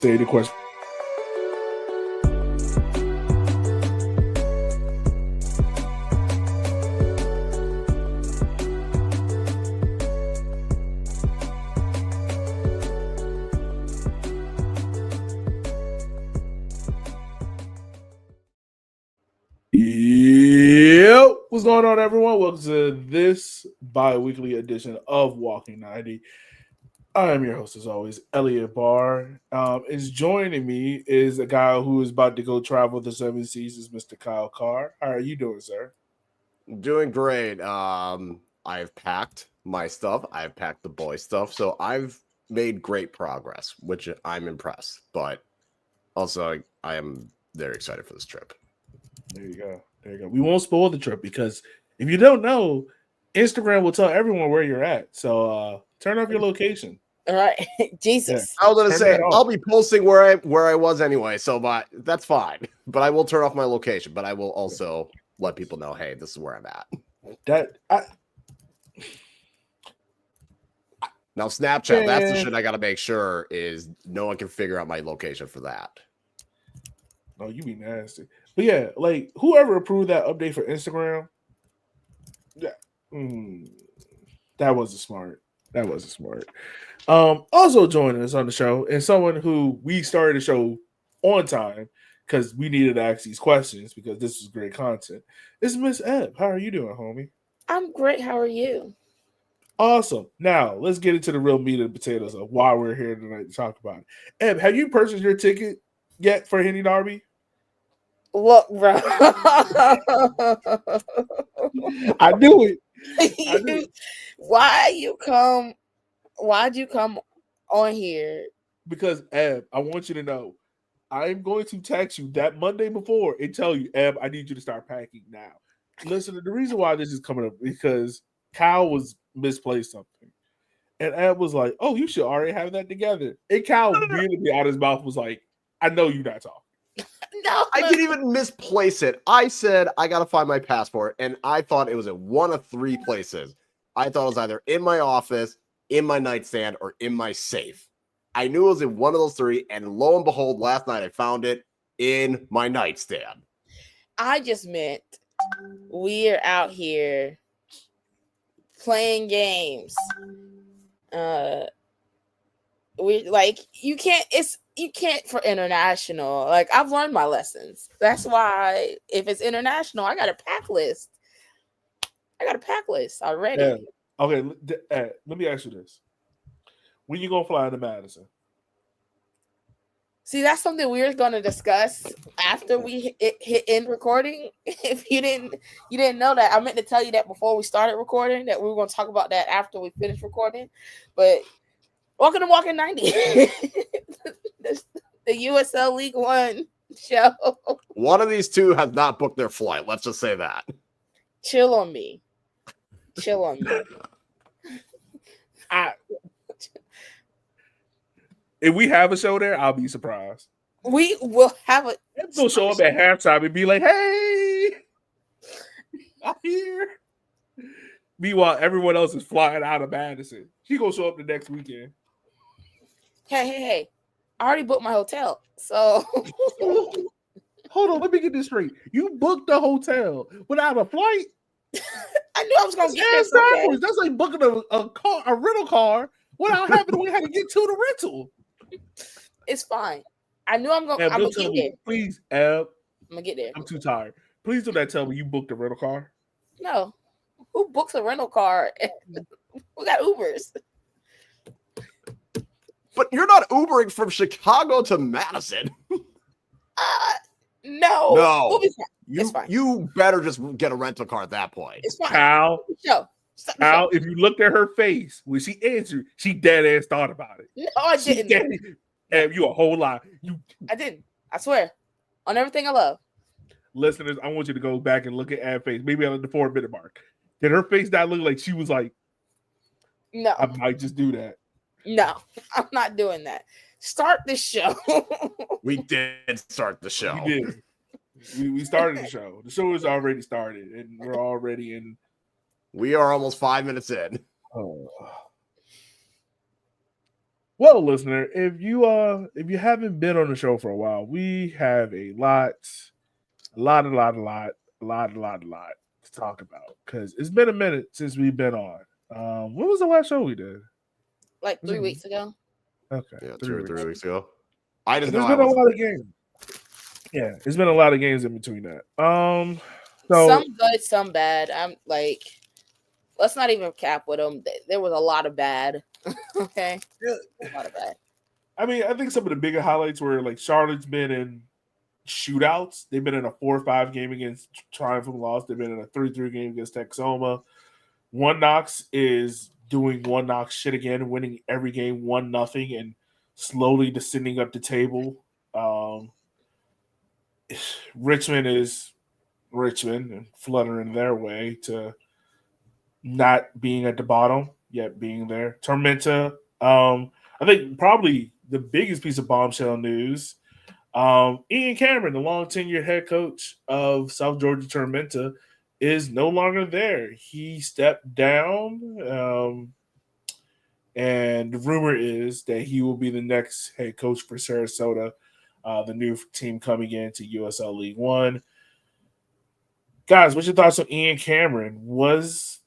say the question. Yep. What's going on, everyone? Welcome to this bi-weekly edition of Walking 90. I am your host, as always, Elliot Barr. Is joining me is a guy who is about to go travel the seven seas, Mr. Kyle Carr. How are you doing, sir? Doing great. I've packed my stuff. I've packed the boy stuff. So I've made great progress, which I'm impressed. But also, I am very excited for this trip. There you go. There you go. We won't spoil the trip because if you don't know, Instagram will tell everyone where you're at. So turn off your location. All right. Jesus. I was gonna Turn say that off. I'll be posting where I was anyway, so that's fine. But I will turn off my location. But I will also let people know, hey, this is where I'm at. Now Snapchat, that's the shit I gotta make sure is no one can figure out my location for that. Oh, you be nasty. But yeah, like whoever approved that update for Instagram, yeah, that wasn't smart. That wasn't smart. Also joining us on the show and someone who we started the show on time because we needed to ask these questions because this was great content. It's Miss Eb. How are you doing, homie? I'm great. How are you? Awesome. Now let's get into the real meat and potatoes of why we're here tonight to talk about it. Eb, have you purchased your ticket yet for Henny Darby? Look, bro. I knew it. I knew it. Why'd you come on here? Because Eb, I want you to know, I'm going to text you that Monday before and tell you, Eb, I need you to start packing now. Listen, the reason why this is coming up because Kyle was misplaced something. And Eb was like, oh, you should already have that together. And Kyle immediately out of his mouth was like, I know you're not talking. No, I didn't even misplace it. I said I gotta find my passport, and I thought it was in one of three places. I thought it was either in my office, in my nightstand, or in my safe. I knew it was in one of those three, and lo and behold, last night I found it in my nightstand. I just meant we're out here playing games. We like you can't for international. Like I've learned my lessons. That's why if it's international, I got a pack list. Already. Yeah. Okay, let me ask you this: when you gonna fly into Madison? See, that's something we're going to discuss after we hit end recording. If you didn't know that, I meant to tell you that before we started recording that we were going to talk about that after we finished recording. But welcome to Walking 90, the USL League One show. One of these two has not booked their flight. Let's just say that. Chill on me. If we have a show there, I'll be surprised. We will have a. They'll show up at halftime and be like, "Hey, I'm here." Meanwhile, everyone else is flying out of Madison. She gonna show up the next weekend. Hey! I already booked my hotel, so hold on. Let me get this straight. You booked the hotel without a flight. I knew I was gonna get there someday. That's like booking a rental car without having to wait how to get to the rental. It's fine. I knew I'm gonna get there. Please, Eb. I'm gonna get there. I'm too tired. Please do not tell me you booked a rental car. No. Who books a rental car? We got Ubers. But you're not Ubering from Chicago to Madison. No. It's fine. You better just get a rental car at that point. It's fine. Kyle, if you looked at her face when she answered, she dead ass thought about it. No, I didn't. And you a whole lot. I didn't. I swear. On everything I love. Listeners, I want you to go back and look at Ab's face. Maybe at the 4-minute mark. Did her face not look like she was like, no, I might just do that? No, I'm not doing that. Start this show. We did start the show. We did. We started the show. The show is already started, and we're already in. We are almost 5 minutes in. Oh. Well, listener, if you haven't been on the show for a while, we have a lot to talk about because it's been a minute since we've been on. When was the last show we did? Like Was 3 weeks ago. Okay, Yeah, 3 2 or weeks. 3 weeks ago. I just And know there's I been a wasn't lot of there. games. Yeah, it's been a lot of games in between that. Some So good, some bad. I'm like, let's not even cap with them. There was a lot of bad. Okay, yeah, a lot of bad. I mean, I think some of the bigger highlights were like Charlotte's been in shootouts. They've been in a 4-5 game against Triumph and lost. They've been in a 3-3 game against Texoma. One Knox is doing one Knox shit again, winning every game 1-0 and slowly descending up the table. Richmond is Richmond and fluttering their way to not being at the bottom yet being there. Tormenta, I think probably the biggest piece of bombshell news. Ian Cameron, the long tenured head coach of South Georgia Tormenta, is no longer there. He stepped down, and the rumor is that he will be the next head coach for Sarasota, the new team coming into USL League One. Guys, what's your thoughts on Ian Cameron? What's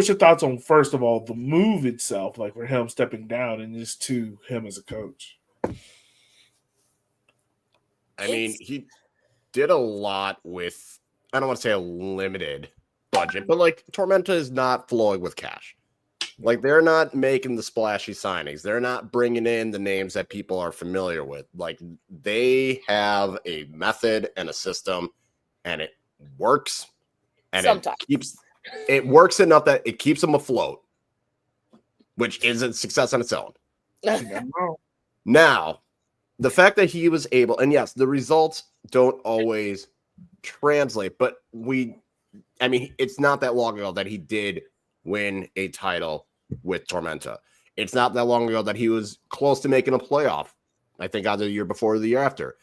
your thoughts on, first of all, the move itself, like for him stepping down, and just to him as a coach? I mean, It's he did a lot with, I don't want to say a limited budget, but like Tormenta is not flowing with cash. Like they're not making the splashy signings. They're not bringing in the names that people are familiar with. Like they have a method and a system and it works and sometimes. it works enough that it keeps them afloat, which is a success on its own. Now, the fact that he was able, and yes, the results don't always translate, but I mean, it's not that long ago that he did win a title with Tormenta. It's not that long ago that he was close to making a playoff. I think either the year before or the year after.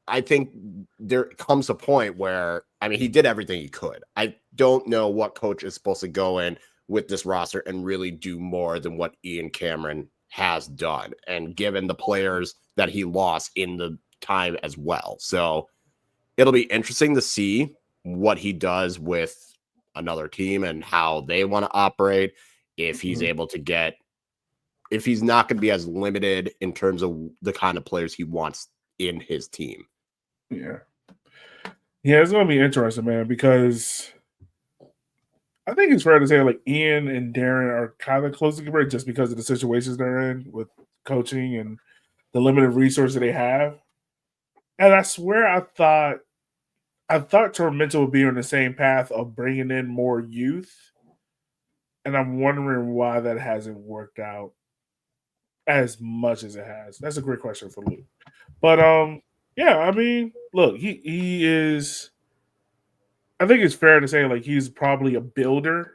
I think there comes a point where, I mean, he did everything he could. I don't know what coach is supposed to go in with this roster and really do more than what Ian Cameron has done, and given the players that he lost in the time as well. So it'll be interesting to see what he does with another team and how they want to operate. If he's able to get, if he's not going to be as limited in terms of the kind of players he wants in his team. Yeah. Yeah, it's going to be interesting, man, because I think it's fair to say like Ian and Darren are kind of close together just because of the situations they're in with coaching and the limited resources they have. And I swear I thought Tormenta would be on the same path of bringing in more youth. And I'm wondering why that hasn't worked out as much as it has. That's a great question for Luke. But yeah, I mean, look, he is, I think it's fair to say like he's probably a builder.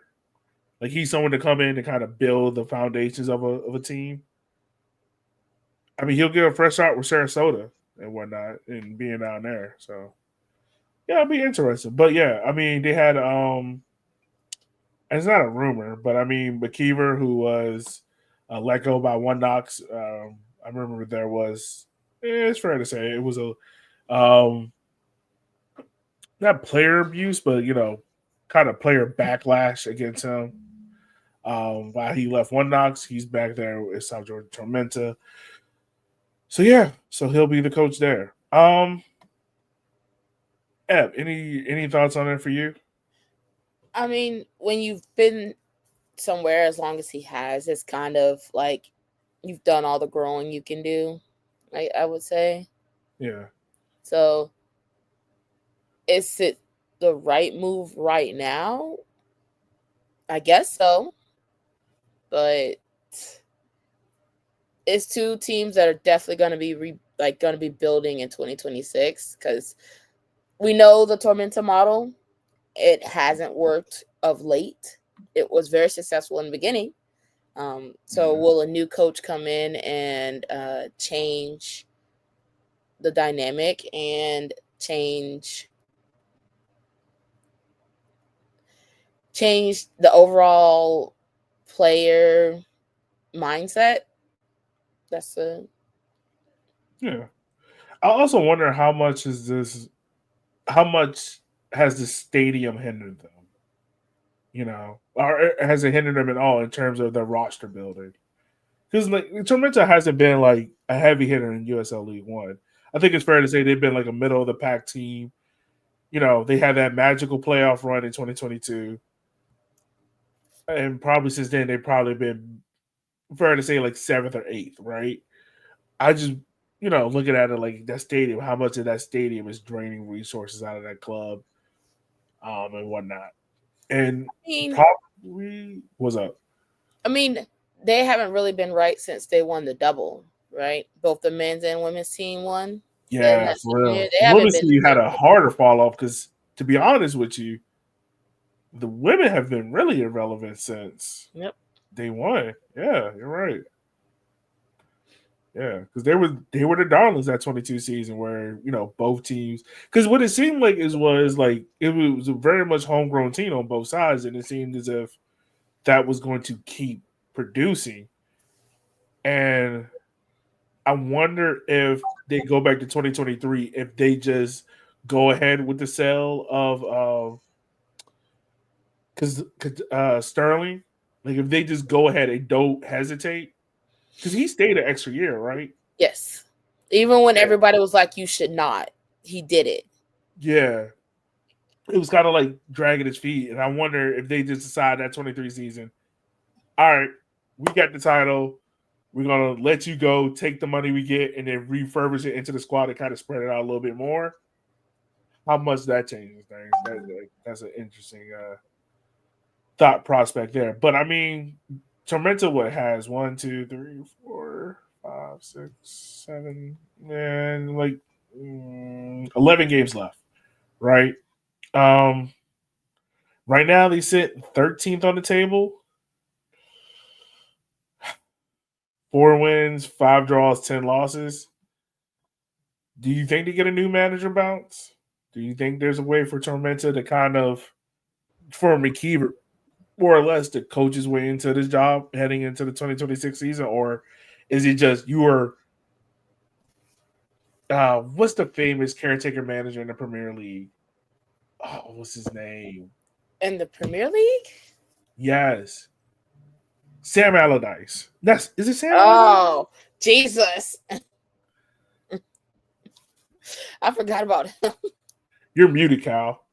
Like he's someone to come in and kind of build the foundations of a team. I mean, he'll get a fresh start with Sarasota and whatnot and being down there. So yeah, it'll be interesting. But yeah, I mean, they had it's not a rumor, but I mean, McKeever, who was let go by One Knox. I remember there was. It's fair to say it was a not player abuse, but kind of player backlash against him. While he left One Knox, he's back there with South Georgia Tormenta. So yeah, so he'll be the coach there. Eb, any thoughts on it for you? I mean, when you've been somewhere as long as he has, it's kind of like you've done all the growing you can do. I would say. Yeah. So, is it the right move right now? I guess so, but it's two teams that are definitely going to be going to be building in 2026 because we know the Tormenta model. It hasn't worked of late. It was very successful in the beginning. So will a new coach come in and change the dynamic and change the overall player mindset. That's a Yeah. I also wonder how much has the stadium hindered them? Or has it hindered them at all in terms of their roster building? Because like Tormenta hasn't been like a heavy hitter in USL League One. I think it's fair to say they've been like a middle of the pack team. They had that magical playoff run in 2022. And probably since then they've probably been fair to say like seventh or eighth, right? I just looking at it like that stadium, how much of that stadium is draining resources out of that club, and whatnot. And I mean, probably what's up? I mean, they haven't really been right since they won the double, right? Both the men's and women's team won. Yeah, for real. They The haven't women's been team had a harder fall off because, to be honest with you, the women have been really irrelevant since Yep. they won. Yeah, you're right. Yeah, because they were the darlings that 22 season where both teams, because what it seemed like was like it was a very much homegrown team on both sides, and it seemed as if that was going to keep producing. And I wonder if they go back to 2023, if they just go ahead with the sale of because Sterling, like if they just go ahead and don't hesitate, because he stayed an extra year, right? Yes. Even when everybody was like, you should not, he did it. Yeah. It was kind of like dragging his feet. And I wonder if they just decide that 23 season, all right, we got the title. We're going to let you go, take the money we get, and then refurbish it into the squad and kind of spread it out a little bit more. How much that changes things. That's an interesting thought prospect there. But I mean, Tormenta has 1, 2, 3, 4, 5, 6, 7, and like 11 games left, right? Um, right now they sit 13th on the table, 4 wins, 5 draws, 10 losses. Do you think they get a new manager bounce? Do you think there's a way for Tormenta to kind of, for McKeever, more or less, to coach his way into this job heading into the 2026 season? Or is it just what's the famous caretaker manager in the Premier League? Oh, what's his name? In the Premier League? Yes. Sam Allardyce. Is it Sam Allardyce? Oh, Jesus. I forgot about him. You're muted, Cal.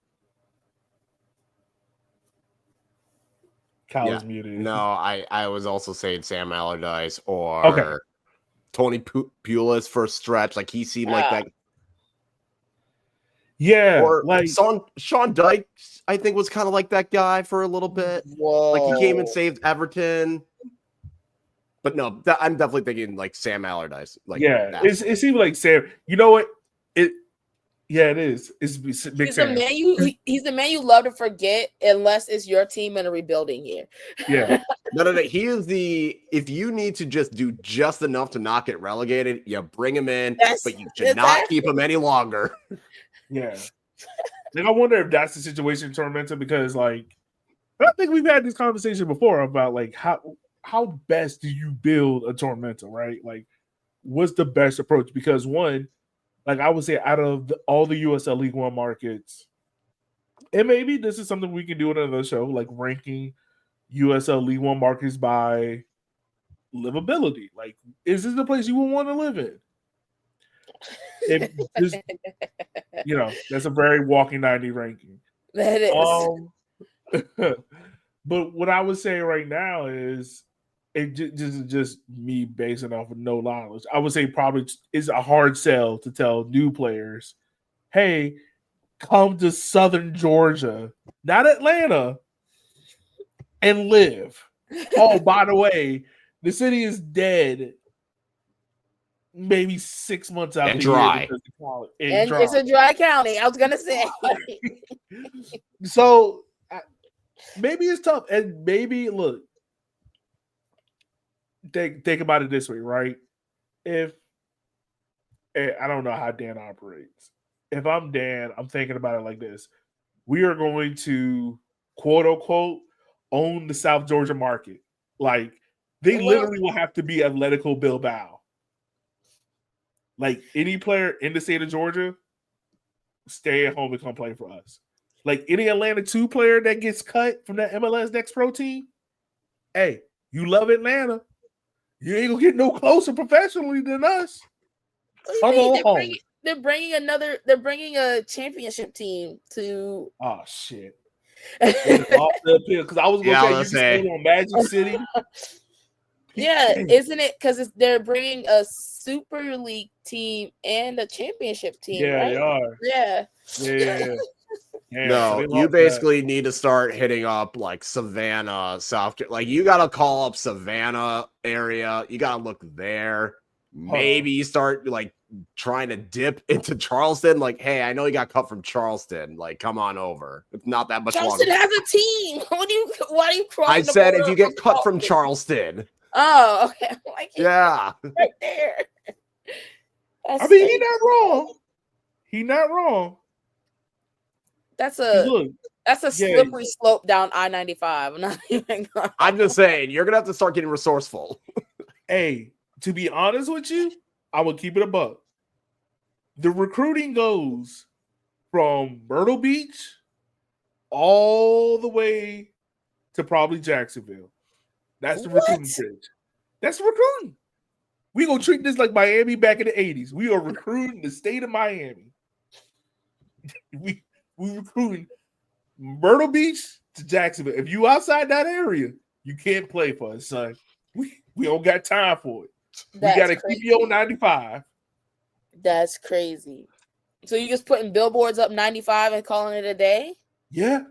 Cal is muted. No, I was also saying Sam Allardyce or Tony Pulis for a stretch. Like he seemed like that. Yeah, or like Sean Dyche, I think was kind of like that guy for a little bit. Whoa. Like he came and saved Everton. But no, I'm definitely thinking like Sam Allardyce. Like it seemed like Sam. You know what? It is. It's big he's Sam. He's the man you love to forget unless it's your team in a rebuilding year. Yeah. No. He is if you need to just do just enough to not get relegated, you bring him in, but you should not keep him any longer. Yeah. Like I wonder if that's the situation in Tormenta, because like I think we've had this conversation before about like how best do you build a Tormenta, right? Like what's the best approach? Because one, like I would say out of all the USL League One markets, and maybe this is something we can do in another show, like ranking USL League One markets by livability. Like, is this the place you would want to live in? That's a very walking 90 ranking. That is. But what I would say right now is it just me basing off of no knowledge. I would say probably it's a hard sell to tell new players, hey, come to Southern Georgia, not Atlanta, and live. Oh, by the way, the city is dead. Maybe 6 months out and the dry. year because of and dry. It's a dry county. I was gonna say. So maybe it's tough, and maybe look. Think about it this way, right? If I don't know how Dan operates. If I'm Dan, I'm thinking about it like this. We are going to quote unquote own the South Georgia market. Like They What else? literally will have to be Atletico Bilbao. Like any player in the state of Georgia, stay at home and come play for us. Like any Atlanta 2 player that gets cut from that MLS Next Pro team, hey, you love Atlanta. You ain't gonna get no closer professionally than us. What do you Come mean? on home. They're bringing a championship team to. Oh shit. Because I was gonna Yeah, I say was you gonna can stay on Magic City. Yeah, isn't it? Because they're bringing a Super League team and a championship team, Yeah, right? they are. Yeah. Yeah. No, so they you lost basically need to start hitting up like Savannah, South. Like you got to call up Savannah area. You got to look there. Maybe you start like trying to dip into Charleston. Like, hey, I know you got cut from Charleston. Like, come on over. It's not that much Charleston longer. has a team. Why are you crossing I the said border if you get from cut from Charleston? Charleston. Oh, okay. I'm like, Yeah. right there. I mean, he's not wrong. He's not wrong. That's 'Cause look, a slippery slope down I-95. I'm not even going. I'm just saying, you're gonna have to start getting resourceful. hey, to be honest with you, I would keep it a buck. The recruiting goes from Myrtle Beach all the way to probably Jacksonville. That's the recruiting bridge. That's recruiting. We gonna treat this like Miami back in the 80s. We are recruiting the state of Miami. we recruiting Myrtle Beach to Jacksonville. If you outside that area, you can't play for us, son. We don't got time for it. We gotta keep you on 95. That's crazy. So you just putting billboards up 95 and calling it a day? Yeah.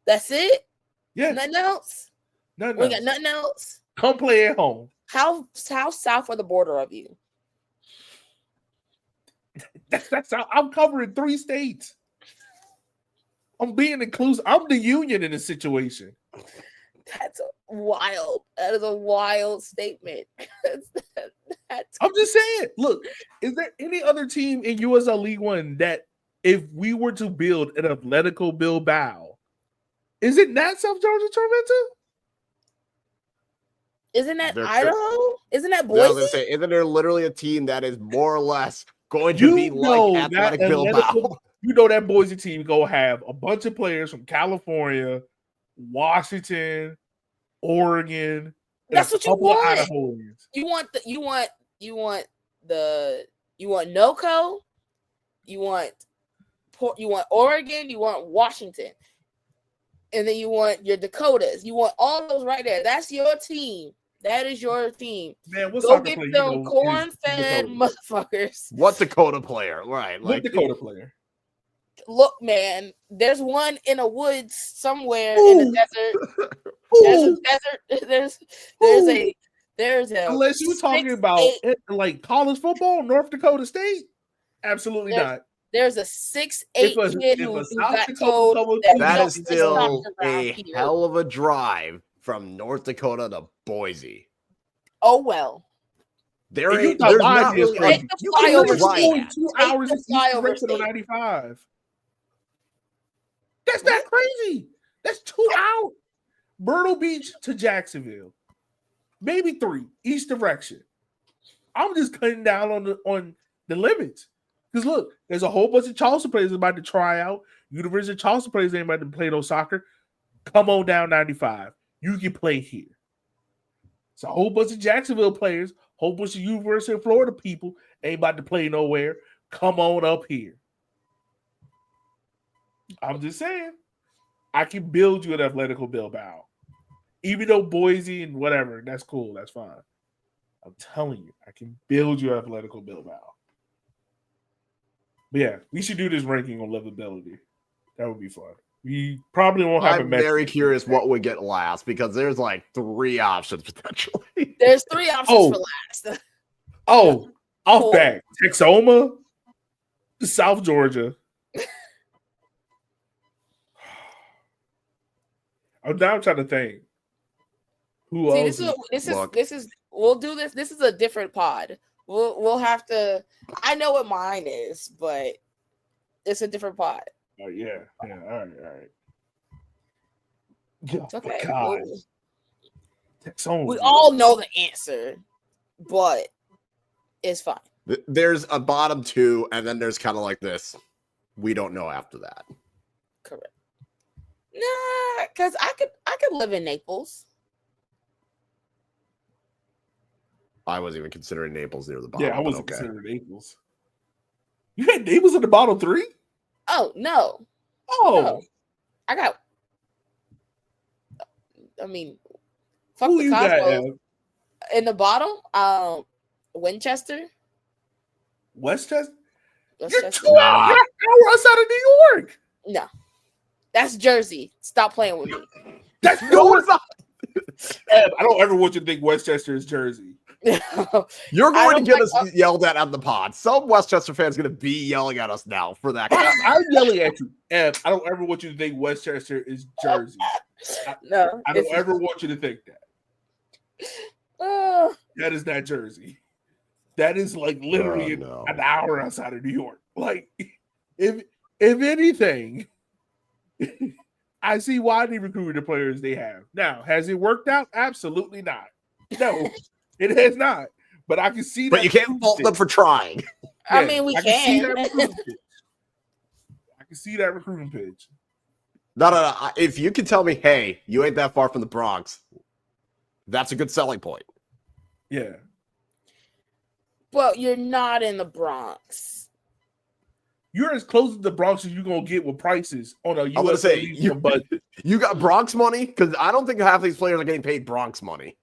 That's it? Yeah. Nothing else? Nothing We else. got nothing else? Come play at home. How south of the border of you? That's how I'm covering 3 states. I'm being inclusive. I'm the union in this situation. That's wild. That is a wild statement. I'm just saying. Look, is there any other team in USL League One that if we were to build an Atletico Bilbao, is it not South Georgia Tormenta? Isn't that Idaho? Isn't that Boise? I was gonna say, isn't there literally a team that is more or less going to be like Athletic Bilbao? You know that Boise team go have a bunch of players from California, Washington, Oregon. That's what you want. Idahoans. You want NOCO, you want Oregon, you want Washington, and then you want your Dakotas. You want all those right there. That's your team. That is your team. Man, what go get them corn-fed motherfuckers. What Dakota player? Right. What Dakota player? Look, man, there's one in a woods somewhere in the desert. There's a unless you're talking about like college football, North Dakota State. Absolutely not. There's a 6'8" kid who got told that is still a hell of a drive from North Dakota to Boise. Oh well. There's not really you can fly 2 hours to 95. That's not crazy. That's 2 hours. Myrtle Beach to Jacksonville, maybe 3 each direction. I'm just cutting down on the limits because look, there's a whole bunch of Charleston players about to try out. University of Charleston players ain't about to play no soccer. Come on down 95. You can play here. It's a whole bunch of Jacksonville players, whole bunch of University of Florida people ain't about to play nowhere. Come on up here. I'm just saying, I can build you an Atletico Bilbao. Even though Boise and whatever, that's cool. That's fine. I'm telling you, I can build you an Atletico Bilbao. But yeah, we should do this ranking on livability. That would be fun. We probably won't have I'm very curious what would get last because there's like 3 options potentially. There's 3 options for last. Off back. Texoma, South Georgia. I'm now trying to think. Who else? This is we'll do this. This is a different pod. We'll have to. I know what mine is, but it's a different pod. Oh yeah. All right. It's okay. God. That's only. We all know the answer, but it's fine. There's a bottom two, and then there's kind of like this. We don't know after that. Correct. Nah, because I could live in Naples. I wasn't even considering Naples near the bottom. Yeah, I wasn't okay. considering Naples. You had Naples in the bottom 3? Oh no. Oh, No. I got. I mean, fuck who the you got? Cosmos. Ev? In the bottom, Winchester. Westchester? You're Westchester. 2 hours. You're an hour outside of New York. No, that's Jersey. Stop playing with me. That's No, it's not. Ev, I don't ever want you to think Westchester is Jersey. You're going to get like us yelled at on the pod. Some Westchester fans going to be yelling at us now for that. I'm yelling at you, Ev. I don't ever want you to think Westchester is Jersey. No, I don't ever want you to think that. That is not Jersey. That is like literally an hour outside of New York. Like, if anything, I see why they recruited the players they have. Now, has it worked out? Absolutely not. No, it has not. But I can see that. But you can't fault them for trying. I mean, we can. I can see that recruiting pitch. No. If you can tell me, hey, you ain't that far from the Bronx, that's a good selling point. Yeah. Well, you're not in the Bronx. You're as close to the Bronx as you're going to get with prices on a I'm going to say, budget. You got Bronx money? Because I don't think half these players are getting paid Bronx money.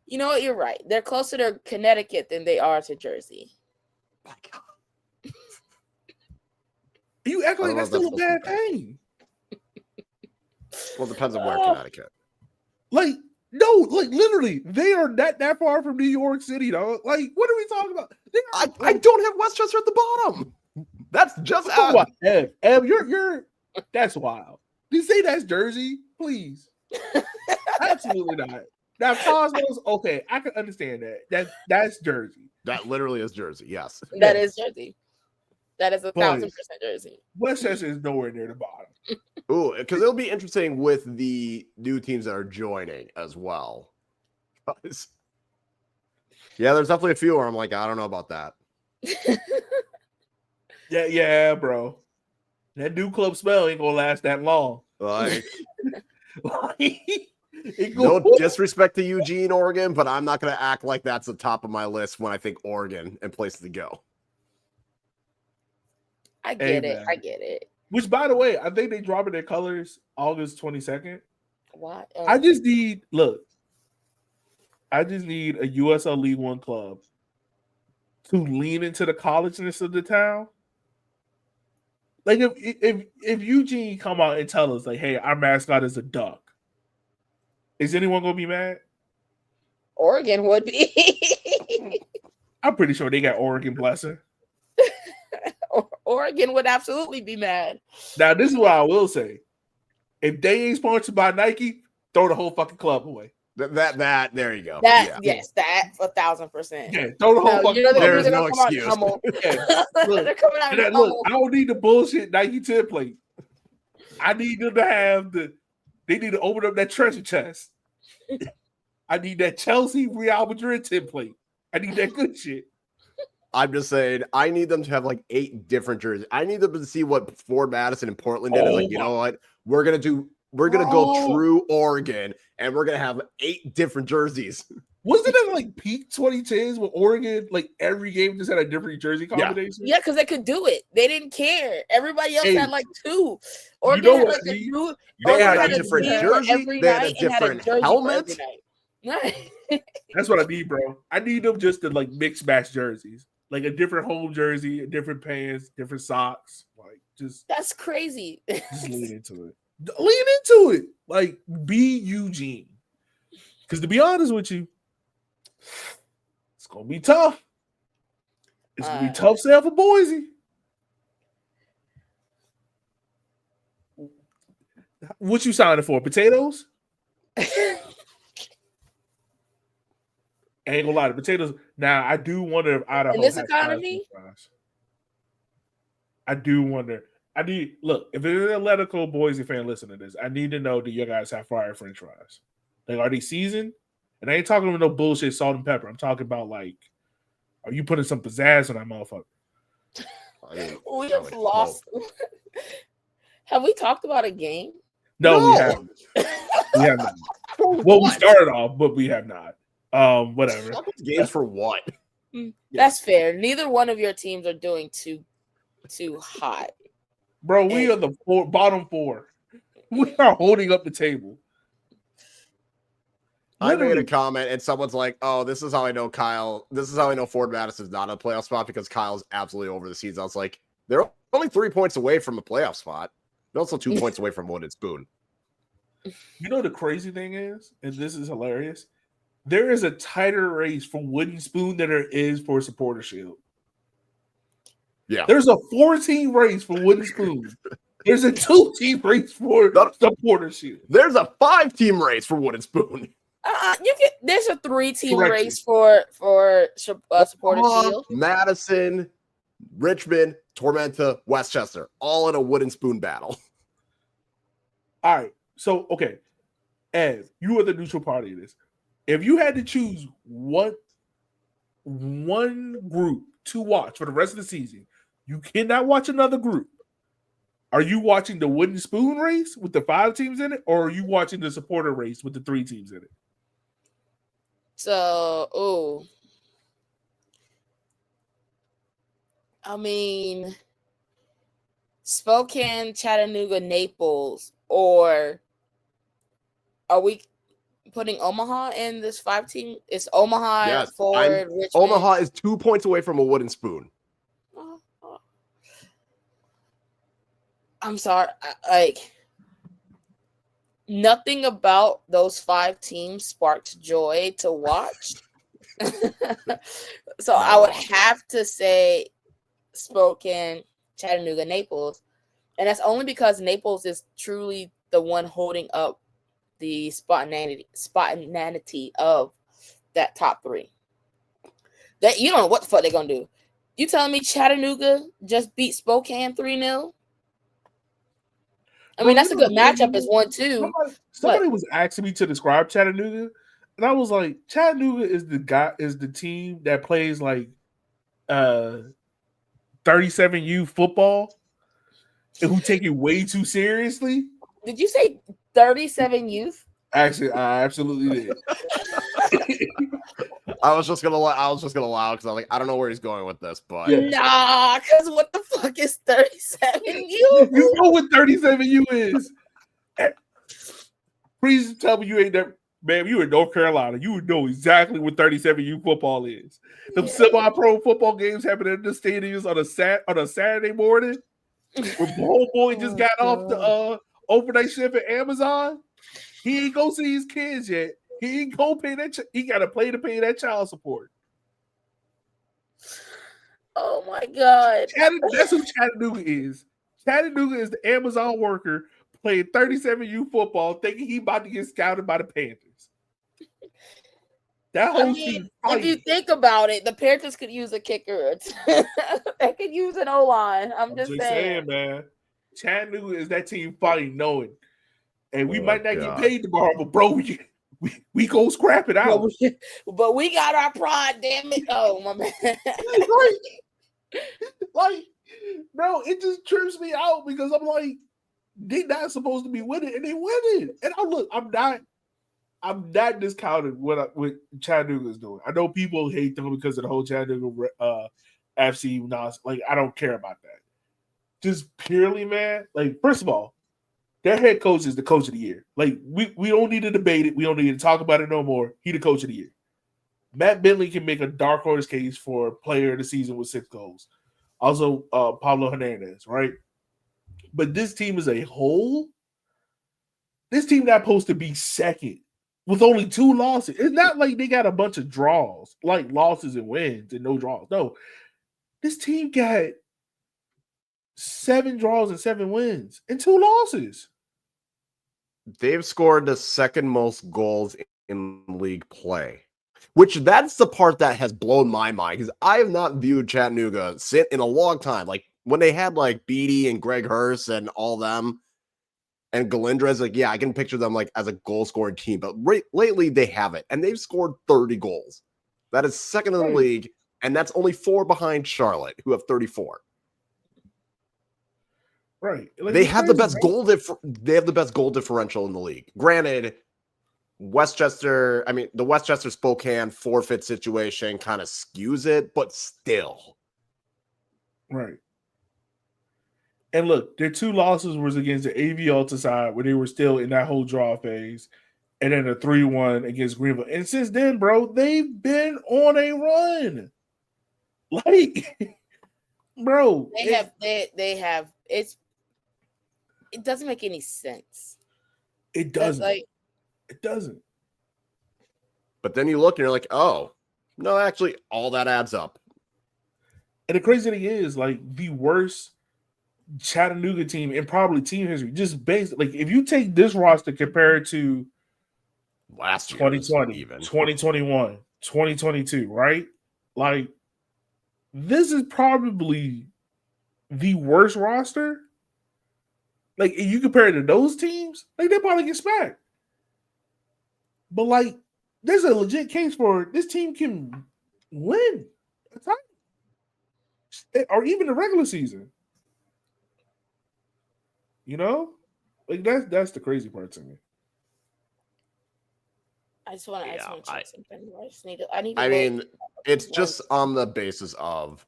You know what? You're right. They're closer to Connecticut than they are to Jersey. My God. You act like that's still a bad thing. Well, it depends on where Connecticut. Like, no, like literally, they are not that far from New York City, dog. Like, what are we talking about? I don't have Westchester at the bottom. That's just out. Ev, you're that's wild. You say that's Jersey, please. Absolutely not. Now, Cosmos, okay, I can understand that. That's Jersey. That literally is Jersey. Yes, that is Jersey. That is 1,000% Jersey. Westchester is nowhere near the bottom. Ooh, because it'll be interesting with the new teams that are joining as well. Yeah, there's definitely a few where I'm like, I don't know about that. Yeah, bro. That new club spell ain't gonna last that long. Like, no disrespect to Eugene, Oregon, but I'm not going to act like that's the top of my list when I think Oregon and places to go. I get it. Which, by the way, I think they dropping their colors August 22nd. What? I just need a USL League One club to lean into the collegeness of the town. Like if Eugene come out and tell us like, hey, our mascot is a duck, is anyone gonna be mad? Oregon would be. I'm pretty sure they got Oregon blessing. Oregon would absolutely be mad. Now, this is what I will say. If they ain't sponsored by Nike, throw the whole fucking club away. That there you go. Yes, that 1,000%. Yeah, throw the whole fucking club. There's no excuse. They're coming out in look, I don't need the bullshit Nike template. I need them to have they need to open up that treasure chest. I need that Chelsea Real Madrid template. I need that good shit. I'm just saying, I need them to have like 8 different jerseys. I need them to see what Ford Madison and Portland did. Like, you know what? We're gonna go true Oregon, and we're gonna have 8 different jerseys. Wasn't it like peak 2010s when Oregon, like every game just had a different jersey combination? Yeah, because they could do it. They didn't care. Everybody else had like 2. Oregon had like they had a different jersey. They had a different helmet. That's what I need, bro. I need them just to like mix match jerseys. Like a different home jersey, a different pants, different socks. Like just that's crazy. Just lean into it. Lean into it. Like be Eugene. Because to be honest with you, it's gonna be tough. It's gonna be tough sale for Boise. What you signing for? Potatoes? I ain't gonna lie, the potatoes. Now I do wonder if Idaho in this has economy. I do wonder. I need look. If there's an Atletico Boise fan listening to this, I need to know do you guys have fire French fries? Like, are they seasoned? And I ain't talking about no bullshit salt and pepper. I'm talking about like, are you putting some pizzazz on that motherfucker? I mean, We have lost. Have we talked about a game? No, we haven't. We have not. Well, we started off, but we have not. Whatever. Games for what? That's fair. Neither one of your teams are doing too hot. Bro, we are the bottom four. We are holding up the table. I made a comment and someone's like, "Oh, this is how I know Kyle. This is how I know Ford Madison's not a playoff spot because Kyle's absolutely over the season." I was like, "They're only 3 points away from a playoff spot. They're also 2 points away from Wooden Spoon." You know the crazy thing is, and this is hilarious. There is a tighter race for Wooden Spoon than there is for Supporter Shield. Yeah, there's a 4-team race for Wooden Spoon. There's a 2-team race for Supporter Shield. There's a 5-team race for Wooden Spoon. There's a 3-team race for Supporter Shield. Madison, Richmond, Tormenta, Westchester, all in a Wooden Spoon battle. All right. So, okay. Ed, you are the neutral party of this. If you had to choose one group to watch for the rest of the season, you cannot watch another group. Are you watching the Wooden Spoon race with the 5 teams in it, or are you watching the supporter race with the 3 teams in it? So, I mean, Spokane, Chattanooga, Naples, or are we putting Omaha in this 5-team? It's Omaha, yes, Ford, Richmond. Omaha is 2 points away from a Wooden Spoon. I'm sorry. Nothing about those 5 teams sparks joy to watch. So I would have to say Spokane, Chattanooga, Naples. And that's only because Naples is truly the one holding up the spontaneity of that top 3. That you don't know what the fuck they're gonna do. You telling me Chattanooga just beat Spokane 3-0? I mean, that's a good matchup as 1-2. Somebody was asking me to describe Chattanooga, and I was like, Chattanooga is the team that plays like 37U football and who take it way too seriously. Did you say 37 youth? Actually, I absolutely did. I was just gonna allow because I'm like, I don't know where he's going with this, but nah, because what the fuck is 37U? You know what 37U is. Please tell me you ain't never, man. You in North Carolina, you would know exactly what 37U football is. Them semi-pro football games happen in the stadiums on a Saturday morning. When homeboy just got off the overnight shift at Amazon. He ain't go see his kids yet. He ain't go pay that. He got to pay that child support. Oh my god! That's who Chattanooga is. Chattanooga is the Amazon worker playing 37U football, thinking he about to get scouted by the Panthers. That whole team. If you think about it, the Panthers could use a kicker. They could use an O-line. I'm just saying, man. Chattanooga is that team fighting, knowing, and we might not get paid tomorrow, but bro, we go scrap it out. But we got our pride, damn it! Oh my man, like, bro, it just trips me out because I'm like, they not supposed to be winning, and they winning. And I'm not discounting what Chattanooga is doing. I know people hate them because of the whole Chattanooga FC nonsense. Like, I don't care about that. Just purely, man. Like, first of all, their head coach is the coach of the year. Like, we don't need to debate it. We don't need to talk about it no more. He the coach of the year. Matt Bentley can make a dark horse case for player of the season with 6 goals. Also, Pablo Hernandez, right? But this team as a whole, this team not supposed to be second with only 2 losses. It's not like they got a bunch of draws, like losses and wins and no draws. No, this team got 7 draws and 7 wins and 2 losses. They've scored the second most goals in league play, which that's the part that has blown my mind because I have not viewed Chattanooga sit in a long time. Like, when they had like Beatty and Greg Hurst and all them and Galindrez, like, yeah, I can picture them like as a goal scoring team, but lately they haven't, and they've scored 30 goals. That is second in the league, and that's only 4 behind Charlotte, who have 34. Right. Like, they have the best goal differential in the league. Granted, the Westchester Spokane forfeit situation kind of skews it, but still. Right. And look, their 2 losses was against the AV Alta side where they were still in that whole draw phase, and then a 3-1 against Greenville. And since then, bro, they've been on a run. Like, bro, they have it doesn't make any sense. It doesn't. It doesn't. But then you look and you're like, oh, no, actually, all that adds up. And the crazy thing is, like, the worst Chattanooga team in probably team history, just based, like, if you take this roster compared to last year, 2020, even 2021, 2022, right? Like, this is probably the worst roster. Like, if you compare it to those teams, like, they probably get smacked. But, like, there's a legit case for this team can win a title, or even the regular season. You know, like that's the crazy part to me. I just want to check something. It's just on the basis of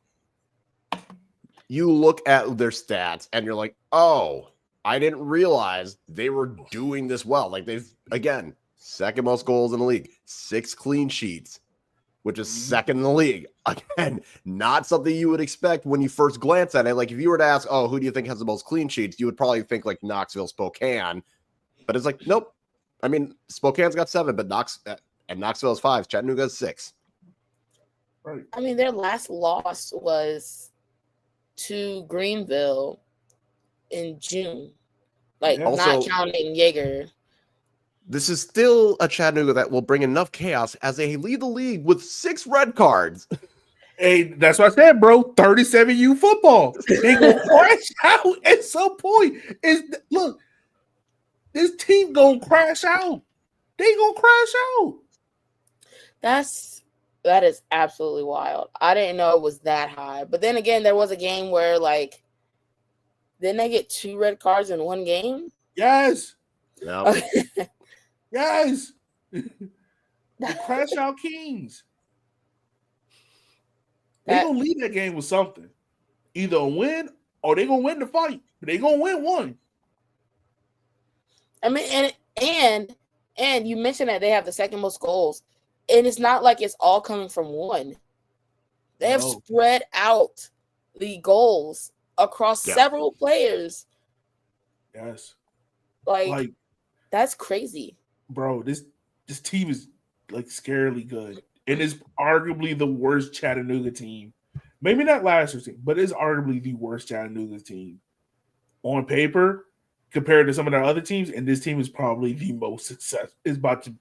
you look at their stats and you're like, oh, I didn't realize they were doing this well. Like, they've, again, second most goals in the league, 6 clean sheets, which is second in the league. Again, not something you would expect when you first glance at it. Like, if you were to ask, oh, who do you think has the most clean sheets? You would probably think like Knoxville, Spokane. But it's like, nope. I mean, Spokane's got 7, but Knoxville has 5. Chattanooga has 6. Right. I mean, their last loss was to Greenville in June. Like, not counting Jaeger. This is still a Chattanooga that will bring enough chaos as they lead the league with 6 red cards. Hey, that's what I said, bro. 37U football. They gonna crash out at some point. Look, this team gonna crash out. They gonna crash out. That is absolutely wild. I didn't know it was that high. But then again, there was a game where, like, didn't they get 2 red cards in one game? Yes. No. Yes. The crash out Kings. They gonna lead that game with something. Either a win or they gonna win the fight. But they gonna win one. I mean, and you mentioned that they have the second most goals. And it's not like it's all coming from one. They have spread out the goals across several players. Yes. Like that's crazy. Bro, this team is like scarily good. It is arguably the worst Chattanooga team. Maybe not last year's team, but it's arguably the worst Chattanooga team on paper compared to some of the other teams. And this team is probably the most successful. Is about to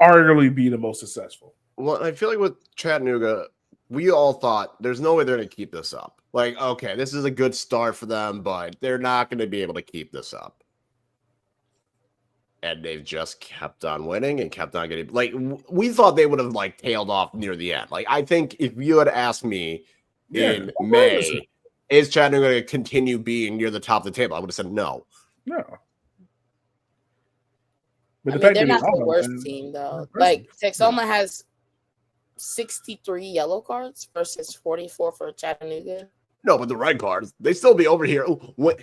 arguably be the most successful. Well, I feel like with Chattanooga, we all thought there's no way they're going to keep this up. Like, okay, this is a good start for them, but they're not going to be able to keep this up. And they've just kept on winning and kept on getting, like, we thought they would have like tailed off near the end. Like, I think if you had asked me in May, is Chattanooga going to continue being near the top of the table? I would have said no. No. But they're not the worst team, though. Like, Texoma has 63 yellow cards versus 44 for Chattanooga. No, but the red cards, they still be over here.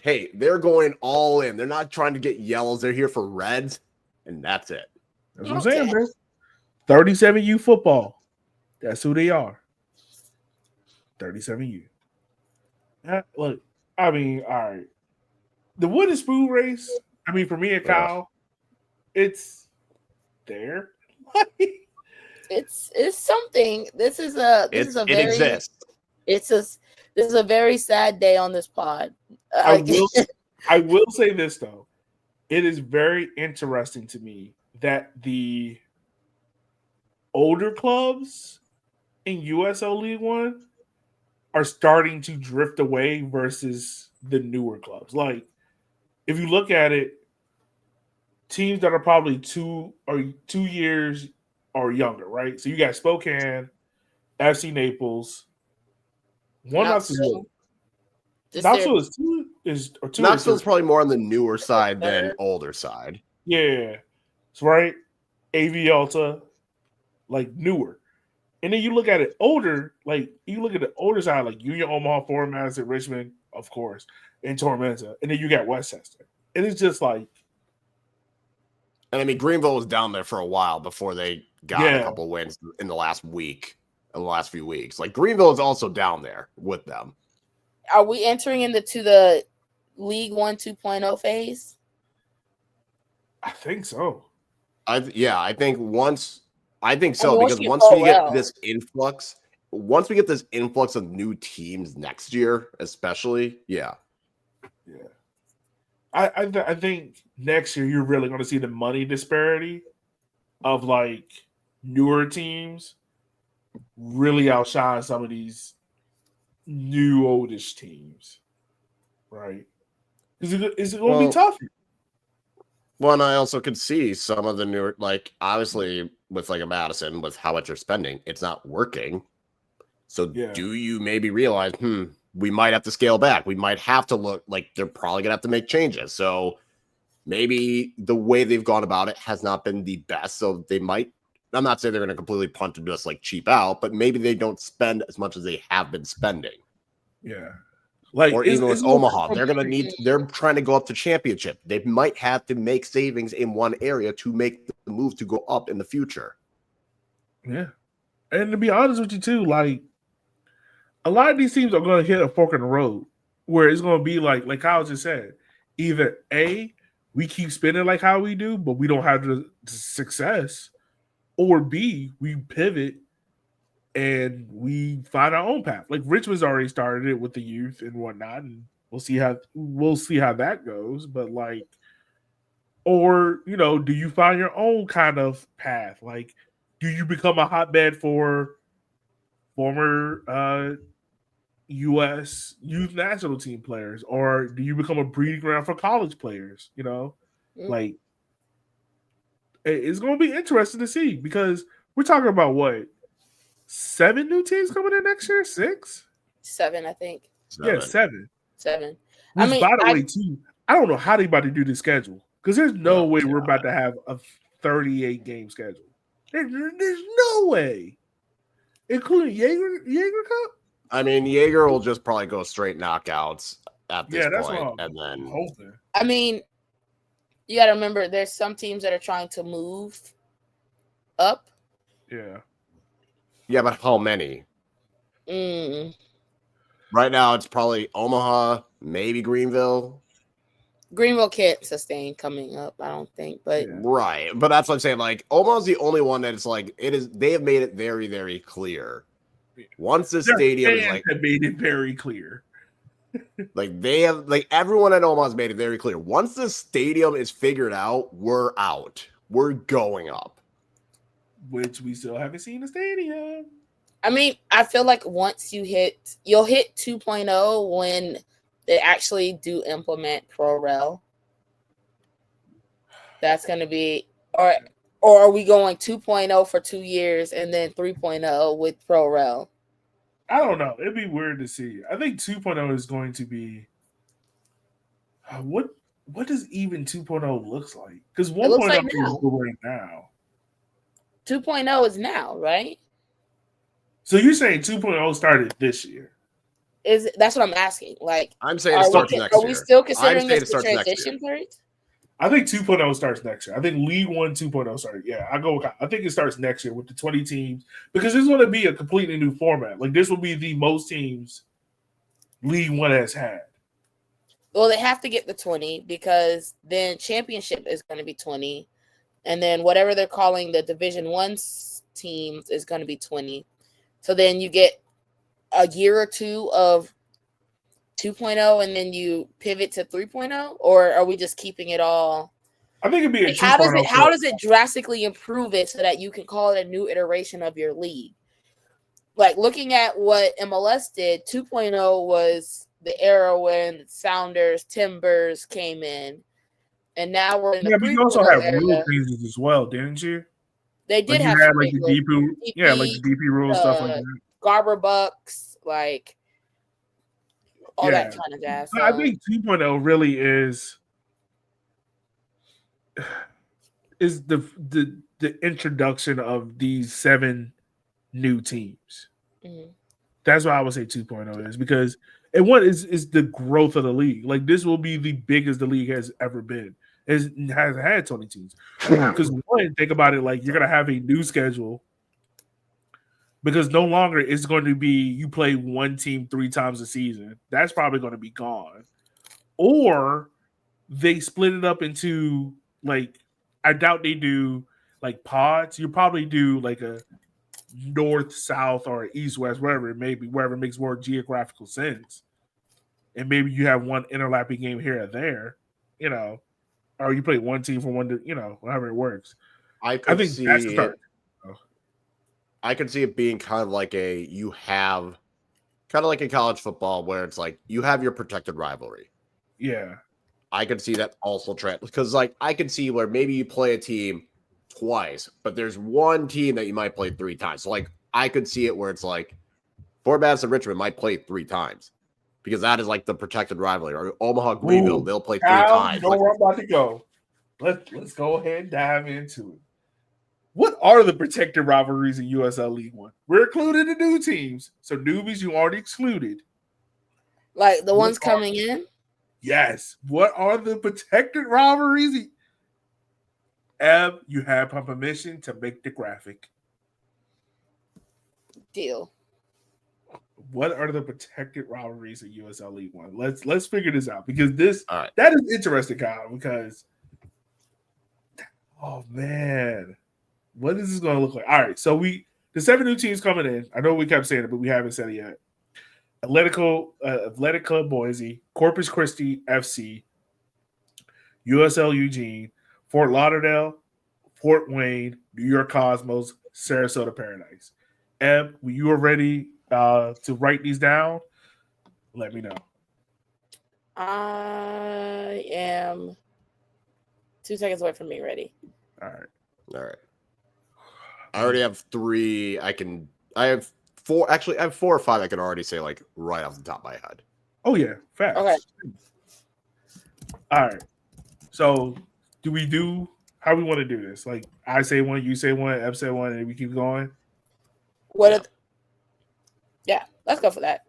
Hey, they're going all in. They're not trying to get yellows. They're here for reds, and that's it. That's what I'm saying, bro. 37U football. That's who they are. 37U. Look, I mean, all right. The wooden spoon race, I mean, for me and Kyle, it's there. It's something. This is a very sad day on this pod. I will say this though. It is very interesting to me that the older clubs in USO League One are starting to drift away versus the newer clubs. Like, if you look at it, teams that are probably 2 years or younger, right? So you got Spokane, FC Naples, one Knoxville. Knoxville is two is or two or Knoxville's three. probably more on the newer side than Third. older side. Yeah, it's right. AV Alta, like newer. And then you look at it older, like you look at the older side, like Union Omaha, Fort Madison, Richmond, of course, and Tormenta. And then you got Westchester. And it's just like, And I mean, Greenville was down there for a while before they got a yeah, couple wins in the last week, in the last few weeks. Like Greenville is also down there with them. Are we entering into the League 1 2.0 phase? I think so. I think so once because you once go we get well. this influx of new teams next year, especially, yeah. Yeah. I think next year you're really going to see the money disparity of like newer teams really outshine some of these new oldish teams, right? Is it going to be tough? Well, and I also could see some of the newer, like obviously with like a Madison, with how much you're spending, it's not working. So do you maybe realize, we might have to scale back. We might have to look like they're probably gonna have to make changes. So maybe the way they've gone about it has not been the best. So they might. I'm not saying they're gonna completely punt and just like cheap out, but maybe they don't spend as much as they have been spending. Yeah. Like, or even with Omaha, they're trying to go up to championship. They might have to make savings in one area to make the move to go up in the future. Yeah. And to be honest with you too, like a lot of these teams are going to hit a fork in the road where it's going to be like Kyle just said, either A, we keep spending like how we do, but we don't have the success, or B, we pivot and we find our own path. Like Richmond's already started it with the youth and whatnot, and we'll see how that goes. But like, or do you find your own kind of path? Like, do you become a hotbed for former U.S. youth national team players, or do you become a breeding ground for college players? Like it's going to be interesting to see because we're talking about what. 7 new teams coming in next year? 6? 7, I think. 7. Yeah, 7. 7. Which, by the way, too, I don't know how they about to do the schedule because there's no way we're about to have a 38 game schedule. There's no way, including Jaeger Cup. I mean, Jaeger will just probably go straight knockouts at this point, and then hoping. I mean, you got to remember, there's some teams that are trying to move up. Yeah. Yeah, but how many? Right now, it's probably Omaha, maybe Greenville. Greenville can't sustain coming up, I don't think. But right, but that's what I'm saying. Like Omaha's the only one that it's like it is. They have made it very, very clear. Once the stadium is like, have made it very clear. Like they have, like everyone at Omaha's made it very clear. Once the stadium is figured out, we're out. We're going up. Which we still haven't seen the stadium. I mean, I feel like once you'll hit 2.0 when they actually do implement ProRel. That's going to be, or are we going 2.0 for 2 years and then 3.0 with ProRel? I don't know. It'd be weird to see. I think 2.0 is going to be what does even 2.0 looks like? Because 1.0 like is right now. 2.0 is now, right? So you're saying 2.0 started this year? That's what I'm asking. Like, I'm saying it starts next year. Are we still considering this the transition period? I think 2.0 starts next year. I think League 1 2.0 started. Yeah, I think it starts next year with the 20 teams because this is going to be a completely new format. Like this will be the most teams League 1 has had. Well, they have to get the 20 because then championship is going to be 20. And then whatever they're calling the Division 1 teams is going to be 20. So then you get a year or two of 2.0 and then you pivot to 3.0, or are we just keeping it all? I think it'd be a 2.0. How does it drastically improve it so that you can call it a new iteration of your league? like looking at what MLS did, 2.0 was the era when Sounders, Timbers came in, and now we're in the Yeah, but 3.0 you also have rule era. changes as well, didn't you? They Like did you have had some like big the DP, yeah, like the DP, DP rules, stuff like that. Garber Bucks, like all Yeah. that kind of jazz. I So think 2.0 really is the introduction of these 7 new teams. mhm. That's why I would say 2.0 is because and one is the growth of the league. Like this will be the biggest the league has ever been. It hasn't had 20 teams. Because one, think about it, like you're gonna have a new schedule because no longer it's going to be you play one team 3 times a season. That's probably going to be gone. Or they split it up into like I doubt they do like pods. You probably do like a north, south, or east, west, wherever it may be, wherever it makes more geographical sense. And maybe you have one interlapping game here or there, or you play one team for one, however it works. I think that's the see start. I could see it being kind of like kind of like in college football where it's like you have your protected rivalry. Yeah. I could see that also because like I could see where maybe you play a team twice, but there's one team that you might play 3 times. So like I could see it where it's like Fort Madison Richmond might play 3 times because that is like the protected rivalry. Or Omaha Greenville, they'll play 3 times. You know where I'm about to go. Let's go ahead and dive into it. What are the protected rivalries in USL League One? We're including the new teams, so newbies you already excluded. Like the ones coming in? Yes. What are the protected rivalries? Eb, you have permission to make the graphic. Deal. What are the protected rivalries in USL League One? Let's figure this out because that is interesting, Kyle. Because oh man, what is this going to look like? All right, so the 7 new teams coming in. I know we kept saying it, but we haven't said it yet. Athletic Club Boise, Corpus Christi FC, USL Eugene, Fort Lauderdale, Fort Wayne, New York Cosmos, Sarasota Paradise. Eb, when you are ready to write these down, let me know. I am 2 seconds away from being ready. All right. I already have 3. I have 4. Actually, I have 4 or 5 I can already say like right off the top of my head. Oh yeah, fast. Okay. All right. So how we want to do this? Like I say one, you say one, Eb say one, and we keep going. Yeah, let's go for that.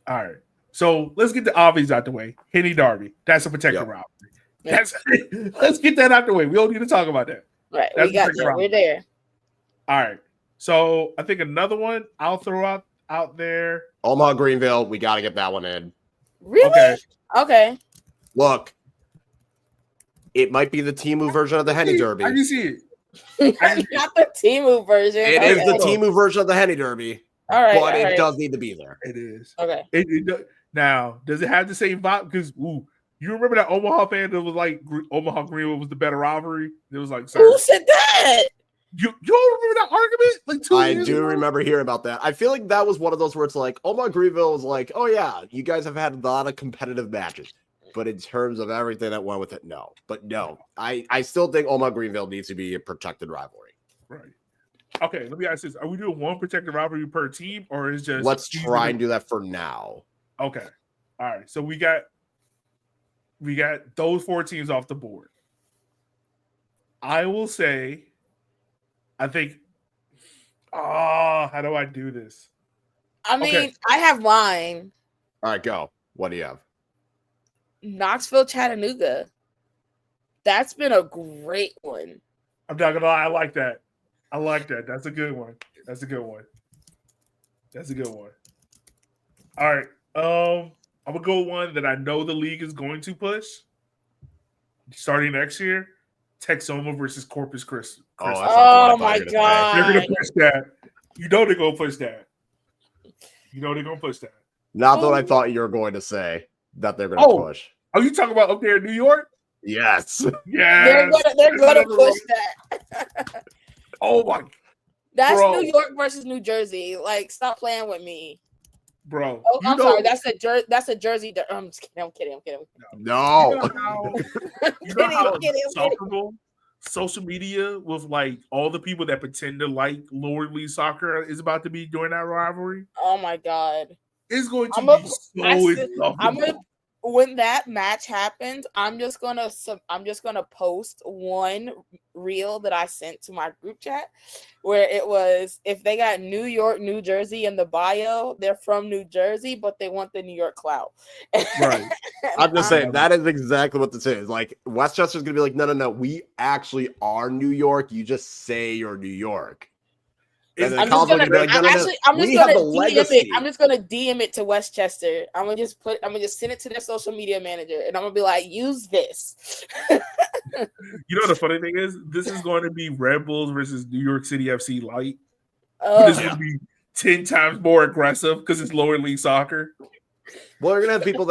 All right. So let's get the obvious out the way. Henny Derby. That's a protected rivalry. Yep. Let's get that out the way. We don't need to talk about that. Right. We got that. We're there. All right. So I think another one I'll throw out there. Omaha Greenville, we got to get that one in. Really? Okay. Look, it might be the Temu version of the Henny Derby. I can see it. Not the Temu version. It is the Temu version of the Henny Derby. All right. But it does need to be there. It is. Okay. Now, does it have the same vibe? Because, you remember that Omaha fan that was like Omaha Greenville was the better rivalry? It was like, who said that? You don't remember that argument? Like 2 years ago? Remember hearing about that. I feel like that was one of those where it's like Omaha Greenville was like, oh yeah, you guys have had a lot of competitive matches. But in terms of everything that went with it, no. But no, I still think Omaha Greenville needs to be a protected rivalry. Right. Okay, let me ask this. Are we doing one protected rivalry per team, or is just... Let's try and do that for now. Okay. All right. So we got those 4 teams off the board. I will say, I think, how do I do this? I mean, I have mine. All right, go. What do you have? Knoxville, Chattanooga. That's been a great one. I'm not gonna lie, I like that. That's a good one. All right. I'm gonna go one that I know the league is going to push starting next year. Texoma versus Corpus Christi. Oh my God. They're gonna push that. You know they're gonna push that. Not that I thought you were going to say that they're gonna push. Are you talking about up there in New York? Yes. Yeah. They're gonna push that. Oh my. That's Bro. New York versus New Jersey. Like, stop playing with me. Bro, Oh, I'm sorry. That's a Jersey. I'm just kidding. I'm kidding. No. You know how insufferable social media with like all the people that pretend to like lower league soccer is about to be during that rivalry? Oh my god. It's going to be so insufferable. When that match happens, I'm just gonna post one reel that I sent to my group chat where it was, if they got New York, New Jersey in the bio, they're from New Jersey, but they want the New York clout. Right. I'm just saying that is exactly what this is. Like, Westchester's gonna be like, no, we actually are New York. You just say you're New York. I'm just gonna DM it to Westchester. I'm gonna just send it to their social media manager, and I'm gonna be like, use this. You know the funny thing is, this is going to be Red Bulls versus New York City FC Light. But it's going to be 10 times more aggressive because it's lower league soccer. Well, you're gonna have people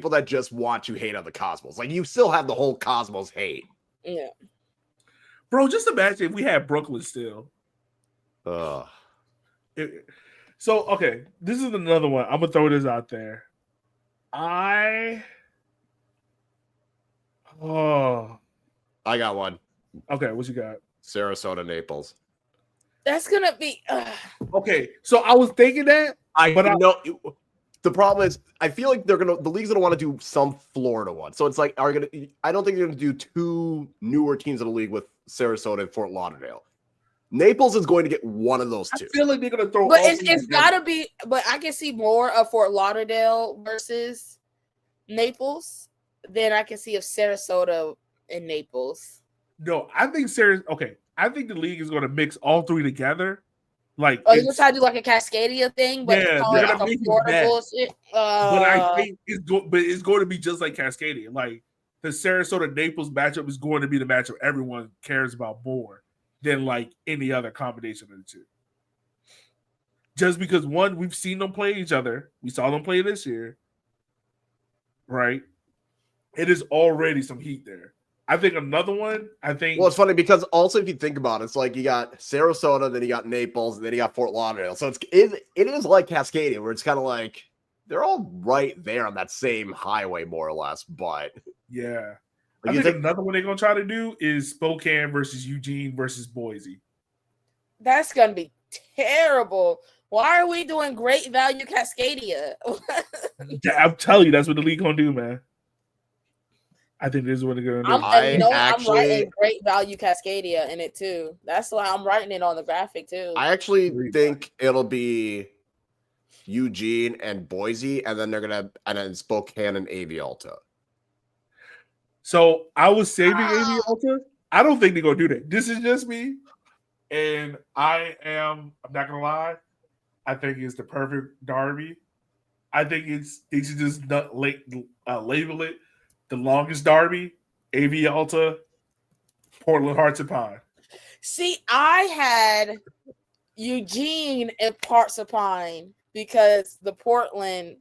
that just want to hate on the Cosmos. Like, you still have the whole Cosmos hate. Yeah. Bro, just imagine if we had Brooklyn still. So, okay, this is another one. I'm gonna throw this out there. I got one. Okay, what you got? Sarasota, Naples. That's gonna be okay. So I was thinking that, the problem is, I feel like the league's gonna want to do some Florida one. So it's like, I don't think they're gonna do two newer teams in the league with Sarasota and Fort Lauderdale. Naples is going to get one of those two. I feel like they're gonna throw. But it's gotta be. But I can see more of Fort Lauderdale versus Naples than I can see of Sarasota and Naples. No, I think I think the league is gonna mix all three together. Like, you're gonna try to do like a Cascadia thing, but yeah, they're gonna make Florida bullshit. But I think it's going to be just like Cascadia. Like, the Sarasota Naples matchup is going to be the matchup everyone cares about more than like any other combination of the two. Just because, one, we've seen them play each other. We saw them play this year. Right? It is already some heat there. I think another one, well, it's funny because also, if you think about it, it's like you got Sarasota, then you got Naples, and then you got Fort Lauderdale. So it is like Cascadia, where it's kind of like they're all right there on that same highway, more or less. But yeah. I think another one they're going to try to do is Spokane versus Eugene versus Boise. That's going to be terrible. Why are we doing Great Value Cascadia? I'm telling you, that's what the league going to do, man. I think this is what they're going to do. I'm writing Great Value Cascadia in it, too. That's why I'm writing it on the graphic, too. I actually think it'll be Eugene and Boise, and then and then Spokane and AV Alta. So I was saving AV Alta. I don't think they're gonna do that. This is just me, and I'm not gonna lie. I think it's the perfect derby. I think they should just label it the longest derby. AV Alta, Portland Hearts and Pine. See, I had Eugene and Parts of Pine because the Portland,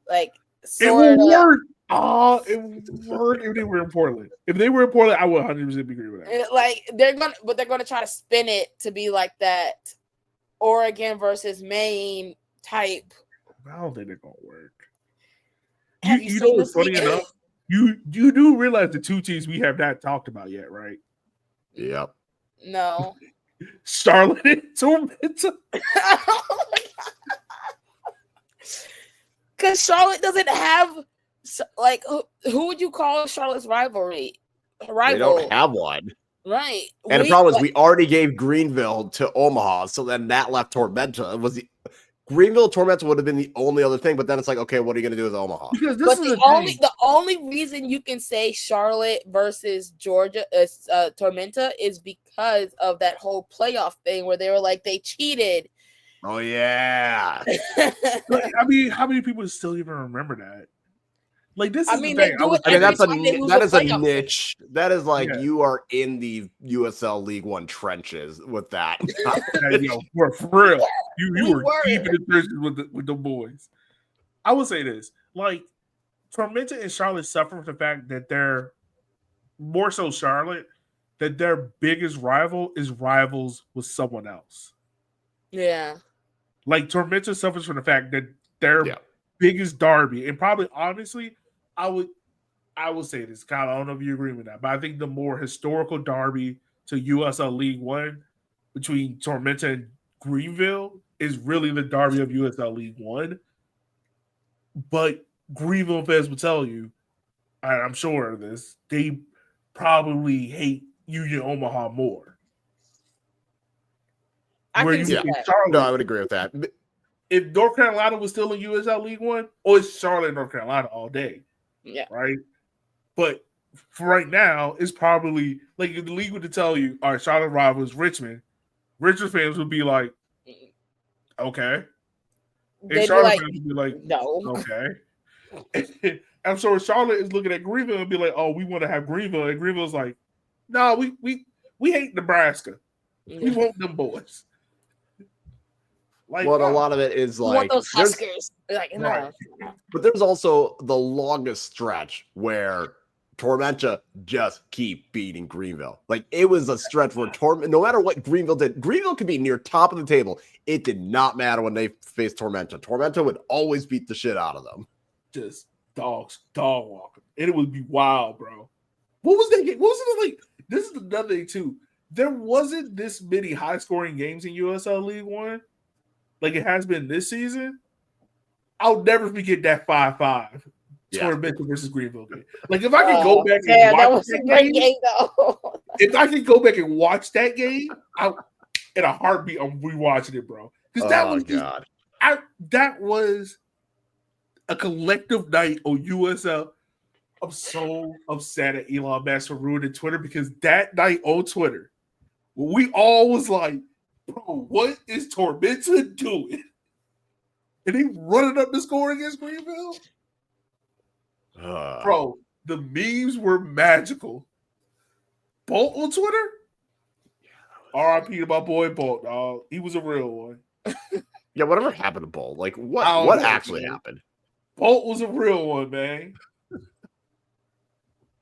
like, it would work. Oh, it would work if they were in Portland. If they were in Portland, I would 100% agree with that. Like, they're gonna try to spin it to be like that Oregon versus Maine type. I don't think they're gonna work. You know what's funny enough? You do realize the two teams we have not talked about yet, right? Yep. No. Charlotte and Tormenta. Because Charlotte doesn't have, like, who would you call Charlotte's rivalry? They don't have one. Right. And the problem is we already gave Greenville to Omaha, so then that left Tormenta. Greenville Tormenta would have been the only other thing, but then it's like, okay, what are you going to do with Omaha? Because the only reason you can say Charlotte versus Georgia Tormenta is because of that whole playoff thing where they were like, they cheated. Oh, yeah. I mean, how many people still even remember that? Like, this is the thing. That is a niche. That is like, you are in the USL League One trenches with that. For real. You were deep in the trenches with the boys. I would say this. Like, Tormenta and Charlotte suffer from the fact that they're more so Charlotte that their biggest rival is rivals with someone else. Yeah. Like Tormenta suffers from the fact that their biggest derby, and probably honestly, I would say this, Kyle. I don't know if you agree with that, but I think the more historical derby to USL League One between Tormenta and Greenville is really the derby of USL League One. But Greenville fans will tell you, and I'm sure of this, they probably hate Union Omaha more. I Where can you see in that. Charlotte, No, I would agree with that. if North Carolina was still in USL League One, it's Charlotte, North Carolina all day. Yeah. Right? But for right now, it's probably like if the league were to tell you, all right, Charlotte rival is Richmond, Richmond fans would be like, okay. And Charlotte fans would be like, no. Okay. I'm sure Charlotte is looking at Greenville and be like, oh, we want to have Greenville. And Greenville's like, no, we hate Nebraska. We want them boys. Like, a lot of it is like, want those Huskers. Like, no. Right. But there's also the longest stretch where Tormenta just keep beating Greenville. Like, it was a stretch where no matter what Greenville did, Greenville could be near top of the table. It did not matter when they faced Tormenta. Tormenta would always beat the shit out of them. Just dog walking. And it would be wild, bro. What was that game? What was it like? This is another thing, too. There wasn't this many high-scoring games in USL League One like it has been this season. I'll never forget that 5-5 Tormenta versus Greenville game. Like, if I could go back and watch that was a great game, though. If I could go back and watch that game, in a heartbeat, I'm rewatching it, bro. Because that was that was a collective night on USL. I'm so upset at Elon Musk for ruining Twitter because that night on Twitter, we all was like, bro, what is Tormenta doing? And he running up the score against Greenville? Bro, the memes were magical. Bolt on Twitter? RIP to my boy Bolt, dog. He was a real one. Yeah, whatever happened to Bolt? Like, what actually happened? Bolt was a real one, man.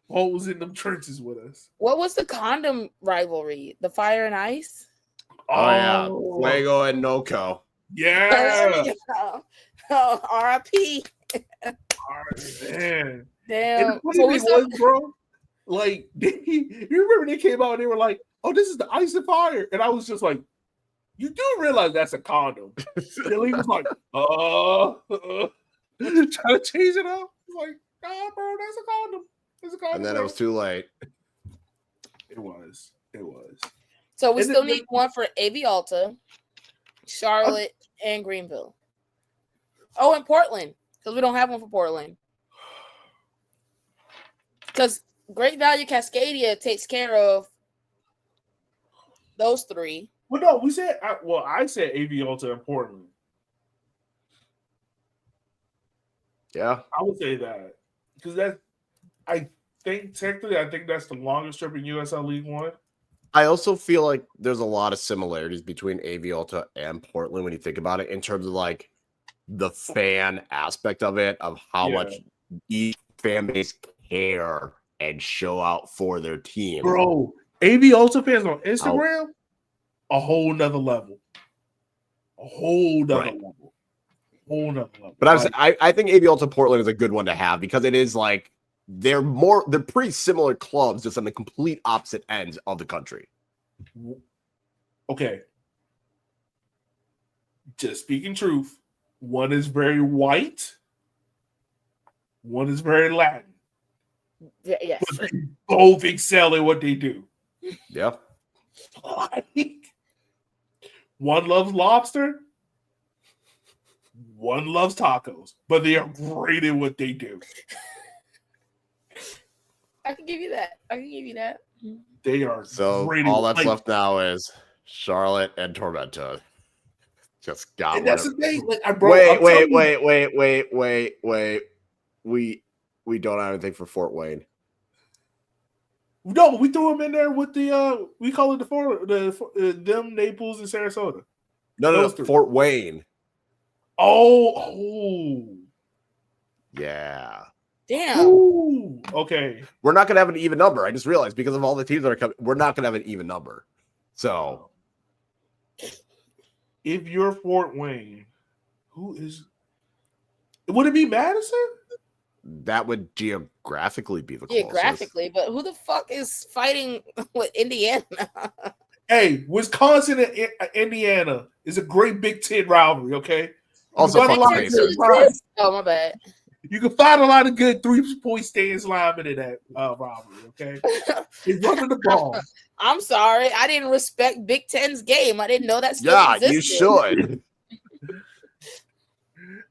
Bolt was in them trenches with us. What was the condom rivalry? The Fire and Ice? Oh yeah. Fuego and Noco. Yeah. RIP. Man. Damn. And the funny thing was, bro, like, you remember they came out and they were like, oh, this is the Ice and Fire. And I was just like, you do realize that's a condom. And he was like, trying to change it up. It's like, nah, bro, that's a condom. It's a condom. And then it was too late. It was. So we still need one for AV Alta, Charlotte, and Greenville. Oh, and Portland, because we don't have one for Portland. Because Great Value Cascadia takes care of those three. Well, no, we said, I said AV Alta and Portland. Yeah. I would say that. Because I think that's the longest trip in USL League One. I also feel like there's a lot of similarities between AV Alta and Portland when you think about it in terms of like the fan aspect of it, of how much each fan base care and show out for their team. Bro, AV Alta fans on Instagram, a whole nother level. But I think AV Alta Portland is a good one to have because it is like they're pretty similar clubs, just on the complete opposite ends of the country. Okay. Just speaking truth, one is very white, one is very Latin. Yes. But they both excel at what they do. Yeah. One loves lobster, one loves tacos, but they are great at what they do. I can give you that. They are so great. All that's left now is Charlotte and Tormenta. Just got and that's the thing. Like, wait. We don't have anything for Fort Wayne. No, but we threw them in there with the we call it them Naples and Sarasota. No, Fort Wayne. Oh. Yeah. Damn. Ooh, okay. We're not going to have an even number. I just realized because of all the teams that are coming, we're not going to have an even number. So, if you're Fort Wayne, who is? Would it be Madison? that would geographically be the closest. Geographically, but who the fuck is fighting with Indiana? Hey, Wisconsin and Indiana is a great Big Ten rivalry. Okay. Also, fuck fuck Big Pacers. Ten. Oh, my bad. You can find a lot of good 3-point stands linemen in that rivalry. Okay. He's running the ball. I'm sorry. I didn't respect Big Ten's game. I didn't know that still Yeah, existed. you should.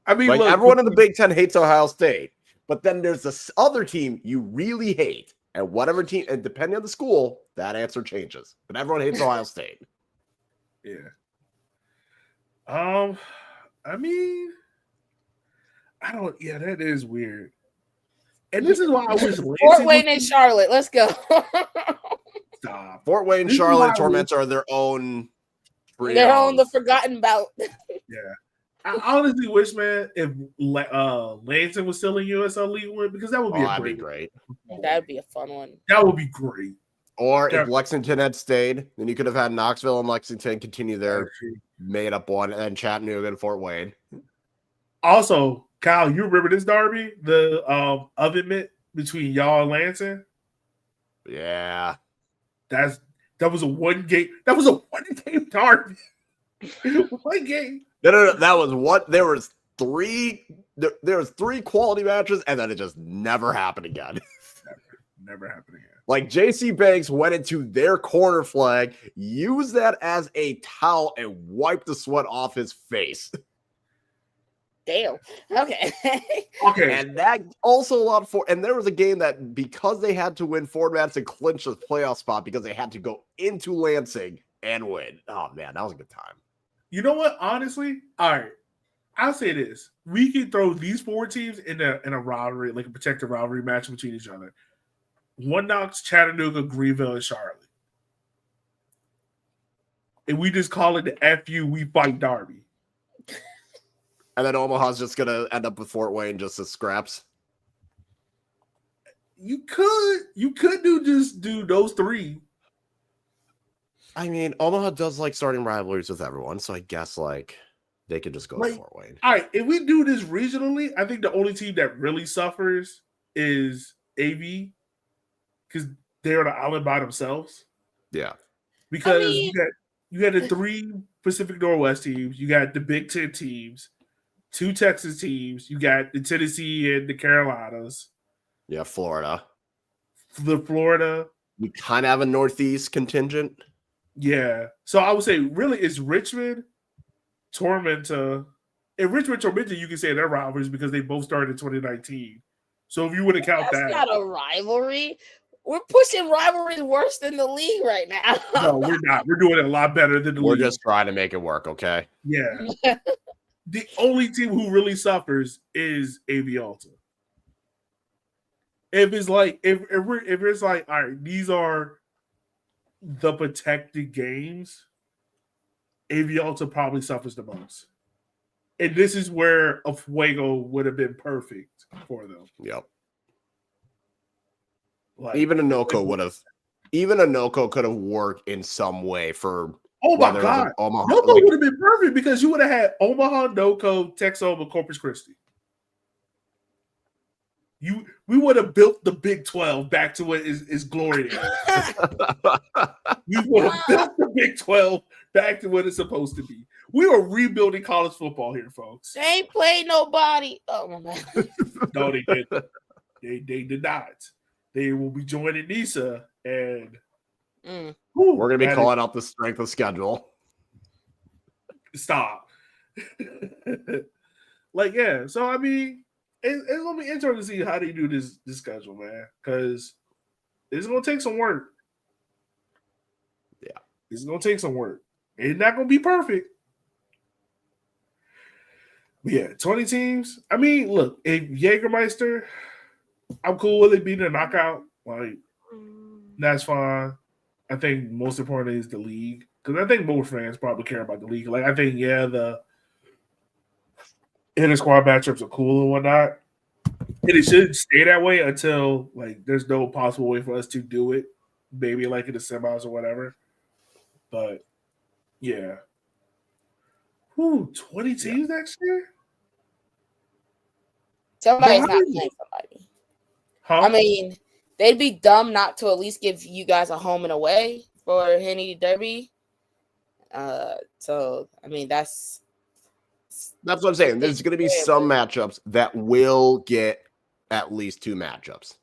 I mean, Like look, everyone in the Big Ten hates Ohio State, but then there's this other team you really hate, and whatever team, and depending on the school, that answer changes. But everyone hates Ohio State. Yeah. I mean, I don't. Yeah, that is weird. And this is why I wish Fort Wayne and Charlotte. Let's go. Stop. Fort Wayne, This is Charlotte, why I Torments are their own. They're on the forgotten bout. Yeah. I honestly wish, man, if Lansing was still in USL League One, because that would be that'd be great. That'd be a fun one. That would be great. Or if Lexington had stayed, then you could have had Knoxville and Lexington continue their made-up one, and then Chattanooga and Fort Wayne. Also, Kyle, you remember this derby, the oven mitt between y'all and Lansing? Yeah, that was a one game. That was a one-game derby. One game. No. That was what there was three. There was three quality matches, and then it just never happened again. Never happened again. Like JC Banks went into their corner flag, used that as a towel, and wiped the sweat off his face. Damn. Okay. Okay. And that also allowed for, and there was a game that because they had to win, Ford Madison clinched the playoff spot because they had to go into Lansing and win. Oh man, that was a good time. You know what? Honestly, all right. I'll say this: we can throw these four teams in a rivalry, like a protected rivalry match between each other. One knocks Chattanooga, Greenville, and Charlotte, and we just call it the FU We Fight Derby. And then Omaha's just gonna end up with Fort Wayne just as scraps. You could do those three. I mean, Omaha does like starting rivalries with everyone, so I guess like they could just go to Fort Wayne. All right, if we do this regionally, I think the only team that really suffers is AV because they're on the island by themselves. Yeah, because you got the three Pacific Northwest teams, you got the Big Ten teams, 2 Texas teams, you got the Tennessee and the Carolinas. Yeah, Florida. The Florida. We kind of have a Northeast contingent. Yeah. So I would say really it's Richmond, Tormenta. And Richmond, Tormenta, you can say they're rivalries because they both started in 2019. So if you would have count that. That's not a rivalry. We're pushing rivalries worse than the league right now. No, we're not. We're doing it a lot better than the league. We're just trying to make it work, okay? Yeah. The only team who really suffers is AV Alta. If it's like if it's like, all right, these are the protected games, AV Alta probably suffers the most. And this is where a Fuego would have been perfect for them. Yep. Like, even Anoka could have worked in some way for. Oh my God, Omaha would have been perfect because you would have had Omaha, Noco, Texoma, Corpus Christi. We would have built the Big 12 back to what is glory. We would have built the Big 12 back to what it's supposed to be. We are rebuilding college football here, folks. They ain't played nobody. Oh my God. No, they didn't. They did not. They will be joining NISA and we're going to be calling out the strength of schedule. Stop. Like, yeah. So, I mean, it's going to be interesting to see how they do this schedule, man. Because it's going to take some work. Yeah. It's going to take some work. It's not going to be perfect. But yeah, 20 teams. I mean, look, if Jägermeister, I'm cool with it being a knockout. Like, that's fine. I think most importantly is the league. Because I think most fans probably care about the league. Like, I think, the inter-squad matchups are cool and whatnot. And it should stay that way until like there's no possible way for us to do it, maybe like in the semis or whatever. But yeah. 20 teams next year? Somebody's not playing somebody. Huh? I mean, they'd be dumb not to at least give you guys a home and away for Henny Derby. So I mean that's what I'm saying. There's going to be some matchups that will get at least 2 matchups.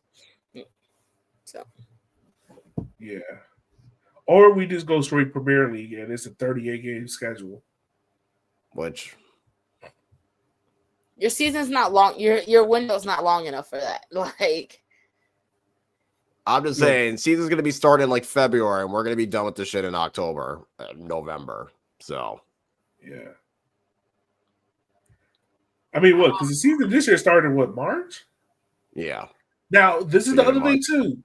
So yeah. Or we just go straight Premier League and it's a 38 game schedule. Which your season's not long. Your window's not long enough for that. Like, I'm just saying, season's going to be starting like February, and we're going to be done with this shit in October, November. So, yeah. I mean, what? Because the season this year started March? Yeah. Now this is the other thing too.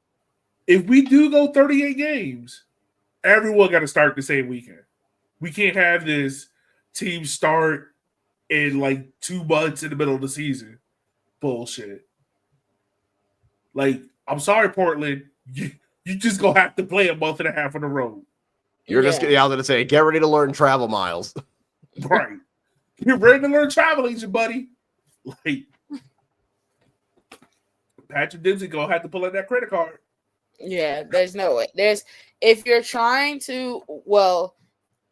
If we do go 38 games, everyone got to start the same weekend. We can't have this team start in like 2 months in the middle of the season. Bullshit. Like, I'm sorry, Portland. You just gonna have to play a month and a half on the road. You're just getting out there to say, get ready to learn travel miles. Right. You're ready to learn travel agent, buddy. Like, Patrick Dempsey gonna have to pull out that credit card. Yeah, there's no way. If you're trying to, well,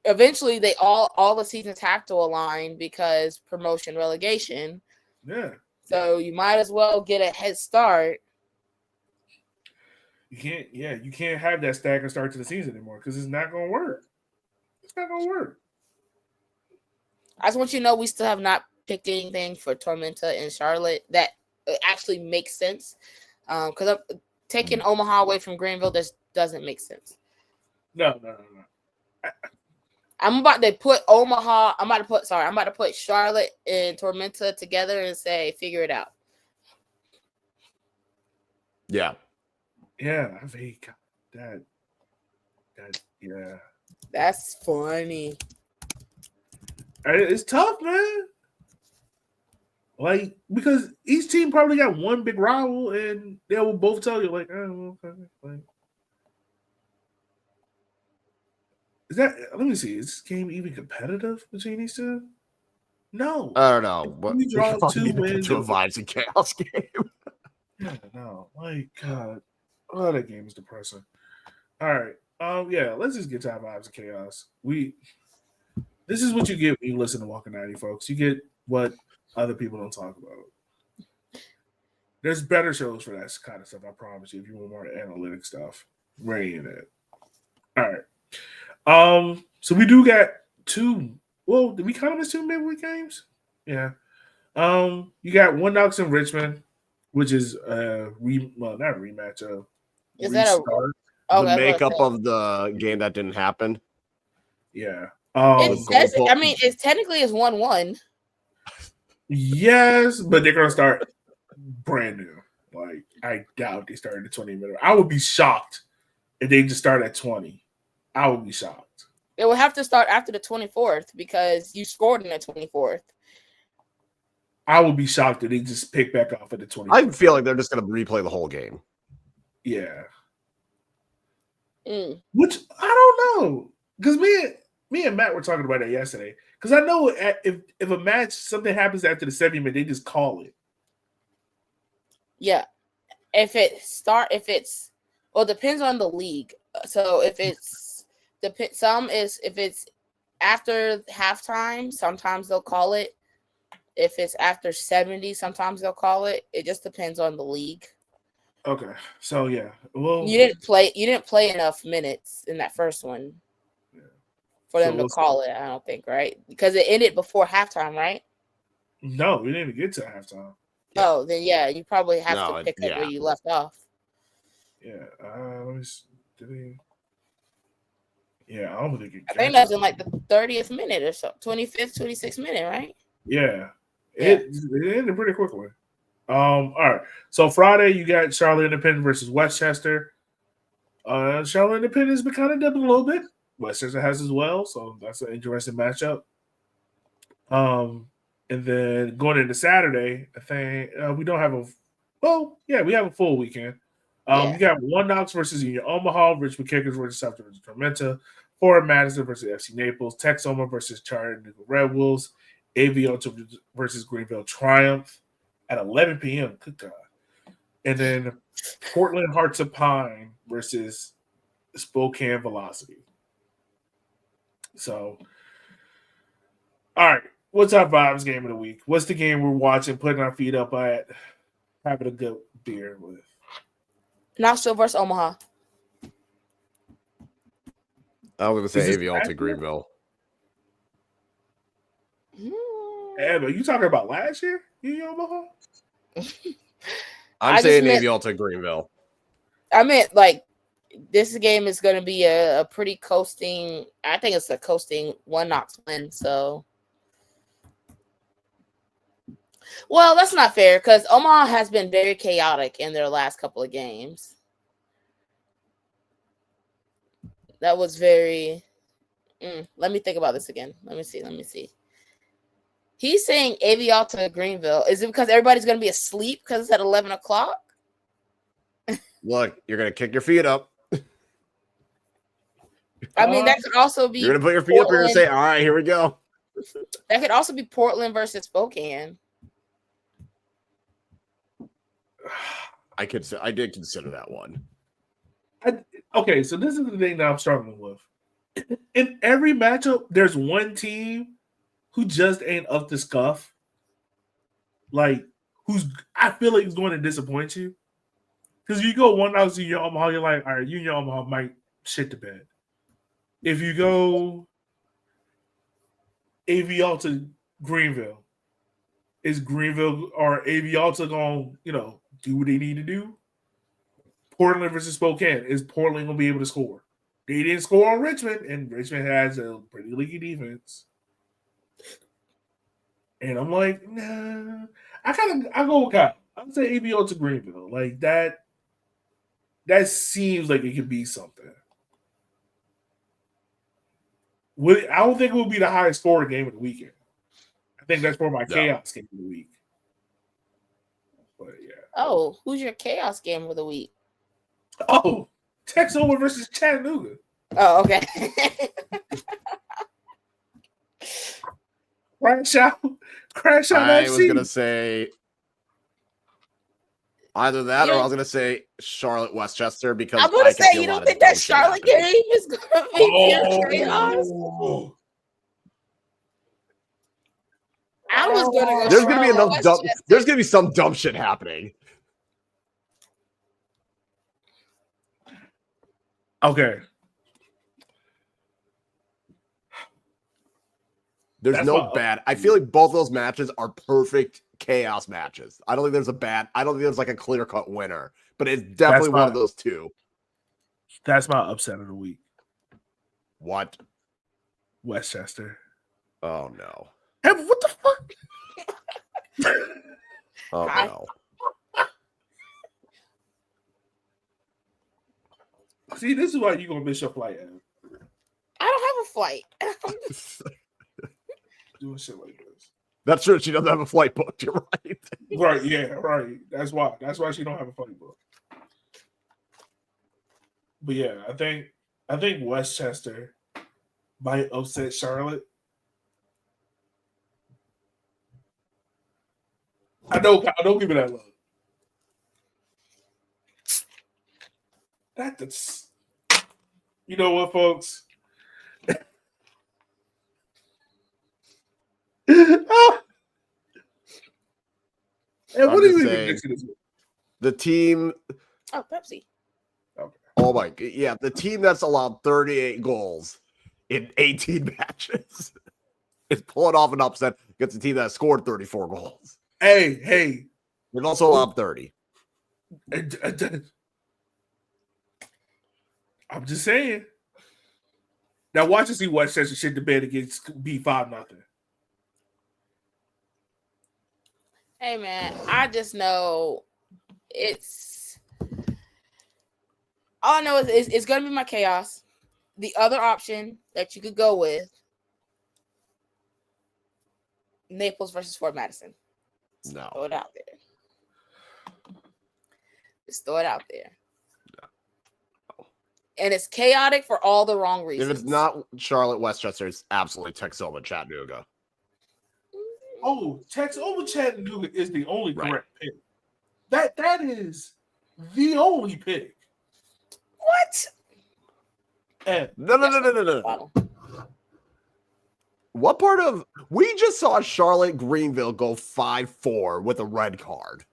eventually they all the seasons have to align because promotion relegation. Yeah. So you might as well get a head start. You can't have that stagger start to the season anymore because it's not gonna work. It's not gonna work. I just want you to know we still have not picked anything for Tormenta and Charlotte that actually makes sense. Because taking Omaha away from Greenville doesn't make sense. No. I'm about to put Charlotte and Tormenta together and say, figure it out. Yeah. Yeah, I think that yeah. That's funny. It's tough, man. Like, because each team probably got one big rival, and they will both tell you, like, oh, okay. Like, is that? Let me see. Is this game even competitive between these two? No. I don't know. But we draw 2 wins to a Vibes and Chaos game. Yeah, no. My God. Oh, that game is depressing. All right. Yeah, let's just get to our Vibes and Chaos. This is what you get when you listen to Walker 90, folks. You get what other people don't talk about. There's better shows for that kind of stuff, I promise you, if you want more analytic stuff. We're in it. All right. So we do got 2. Well, did we kind of miss 2 midweek games? Yeah. You got One Knox in Richmond, which is not a rematch. Is restart. that the makeup of the game that didn't happen? Yeah. It's technically 1-1. Yes, but they're gonna start brand new. Like, I doubt they start at the 20 minute. I would be shocked if they just start at 20. I would be shocked. It will have to start after the 24th because you scored in the 24th. I would be shocked if they just pick back up at the 20th. I feel like they're just going to replay the whole game. Yeah. Which I don't know. Because me and Matt were talking about that yesterday. Because I know if a match, something happens after the 70 minute, they just call it. Yeah. It depends on the league. So if it's after halftime, sometimes they'll call it. If it's after 70, sometimes they'll call it. It just depends on the league. Okay. So yeah. Well, you didn't play enough minutes in that first one for them to call it, I don't think, right? Because it ended before halftime, right? No, we didn't even get to halftime. Oh, then yeah, you probably have to pick up where you left off. Yeah. Let me see. Did he? Yeah, I don't think I think that's in like the 30th minute or so, 25th, 26th minute, right? Yeah. It ended pretty quickly. All right. So Friday you got Charlotte Independent versus Westchester. Charlotte Independent's been kind of dipping a little bit. Westchester has as well, so that's an interesting matchup. And then going into Saturday, I think we don't have Well, yeah, we have a full weekend. Yeah. You got One Knox versus Union Omaha, Richmond Kickers versus South versus Tormenta, Fort Madison versus FC Naples, Texoma versus Chattanooga Red Wolves, AVO versus Greenville Triumph at 11 p.m. Good God. And then Portland Hearts of Pine versus Spokane Velocity. So, all right. What's our vibes game of the week? What's the game we're watching, putting our feet up at, having a good beer with? Knoxville versus Omaha. I was going to say Is this AVL to last year? Greenville. Yeah, but you talking about last year? Union Omaha? I'm I saying just meant- AVL to Greenville. I meant like this game is going to be a pretty coasting. I think it's a coasting One Knox win. So, well, that's not fair because Omaha has been very chaotic in their last couple of games. That was very. Let me think about this again. Let me see. He's saying AVL to Greenville. Is it because everybody's going to be asleep because it's at 11 o'clock? Look, you're going to kick your feet up. I mean, that could also be. You're going to put your feet up. You're going to say, all right, here we go. That could also be Portland versus Spokane. I did consider that one. Okay, so this is the thing that I'm struggling with. In every matchup, there's one team who just ain't up to scuff. Like, I feel like is going to disappoint you. Because you go One Knox Union Omaha, you're like, all right, Union Omaha might shit the bed. If you go AVL to Greenville, is Greenville or AVL to going, do what they need to do? Portland versus Spokane, is Portland going to be able to score? They didn't score on Richmond, and Richmond has a pretty leaky defense. And I'm like, nah. I go with Kyle. I'd say ABO to Greenville. Like that seems like it could be something. I don't think it will be the highest scoring game of the weekend. I think that's for my chaos game of the week. But yeah. Oh, who's your chaos game of the week? Oh, Texoma versus Chattanooga. Oh, okay. Crash out. I FC. was going to say either that or I was going to say Charlotte Westchester because I'm going to say, you don't think that Charlotte game is going to be pure chaos? I was going to go There's going to be enough there's going to be some dumb shit happening. Okay. There's no bad. I feel like both those matches are perfect chaos matches. I don't think there's like a clear-cut winner, but it's definitely one of those two. That's my upset of the week. What? Westchester. Oh no. Hey, what the fuck? Oh no. See, this is why you're gonna miss your flight, Adam. I don't have a flight. Doing shit like this. That's true. She doesn't have a flight booked. You're right. Right, yeah, right. That's why she don't have a flight book. But yeah, I think Westchester might upset Charlotte. I don't give it that love. That's you know what, folks? And what do you even mix this with? The team. Oh, Pepsi. Okay. Oh my, yeah, the team that's allowed 38 goals in 18 matches is pulling off an upset against a team that scored 34 goals. Hey. It also allowed 30. I'm just saying. Now watch and see Westchester shit the bed against B5-0. Hey man, I just know all I know is it's gonna be my chaos. The other option that you could go with, Naples versus Fort Madison. No. Throw it out there. Just throw it out there. And it's chaotic for all the wrong reasons. If it's not Charlotte, Westchester, it's absolutely Texoma, Chattanooga. Oh, Texoma, Chattanooga is the only correct pick. That is the only pick. What? No. What part of we just saw Charlotte Greenville go 5-4 with a red card?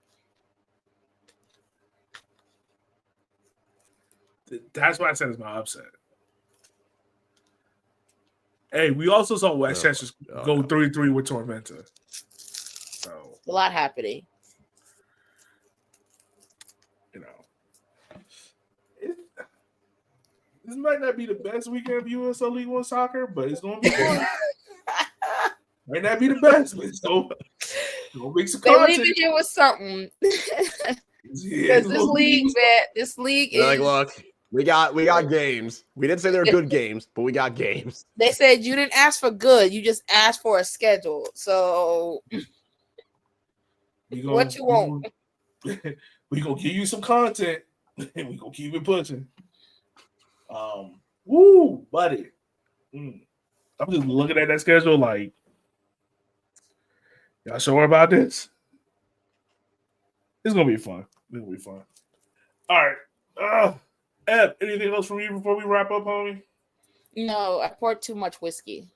That's why I said it's my upset. Hey, we also saw Westchester go 3-3 with Tormenta. So a lot happening. You know, this might not be the best weekend of USL League One soccer, but it's gonna be fun. Might not be the best, but it's gonna make some content. They leave it here with something. Because this league is like, look, we got games. We didn't say they're good games, but we got games. They said you didn't ask for good, you just asked for a schedule. So what you want? We gonna give you some content and we gonna keep it pushing. Woo, buddy. I'm just looking at that schedule like, y'all sure about this? It's gonna be fun. All right. Ed, anything else from you before we wrap up, homie? No, I poured too much whiskey.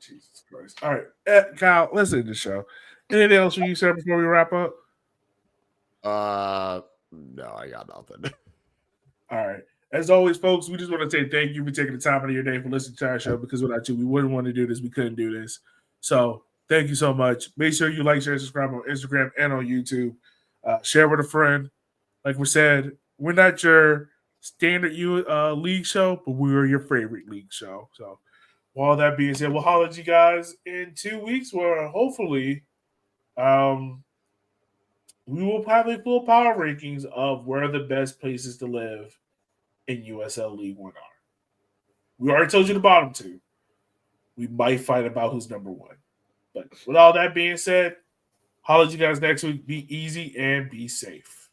Jesus Christ. All right. Ed, Kyle, let's end the show. Anything else from you, sir, before we wrap up? No, I got nothing. All right. As always, folks, we just want to say thank you for taking the time out of your day for listening to our show, because without you, we wouldn't want to do this. We couldn't do this. So thank you so much. Make sure you like, share, subscribe on Instagram and on YouTube. Share with a friend. Like we said, we're not your standard league show, but we are your favorite league show. So with all that being said, we'll holler at you guys in 2 weeks where hopefully we will have a full power rankings of where the best places to live in USL League One are. We already told you the bottom two. We might fight about who's number one. But with all that being said, holler at you guys next week. Be easy and be safe.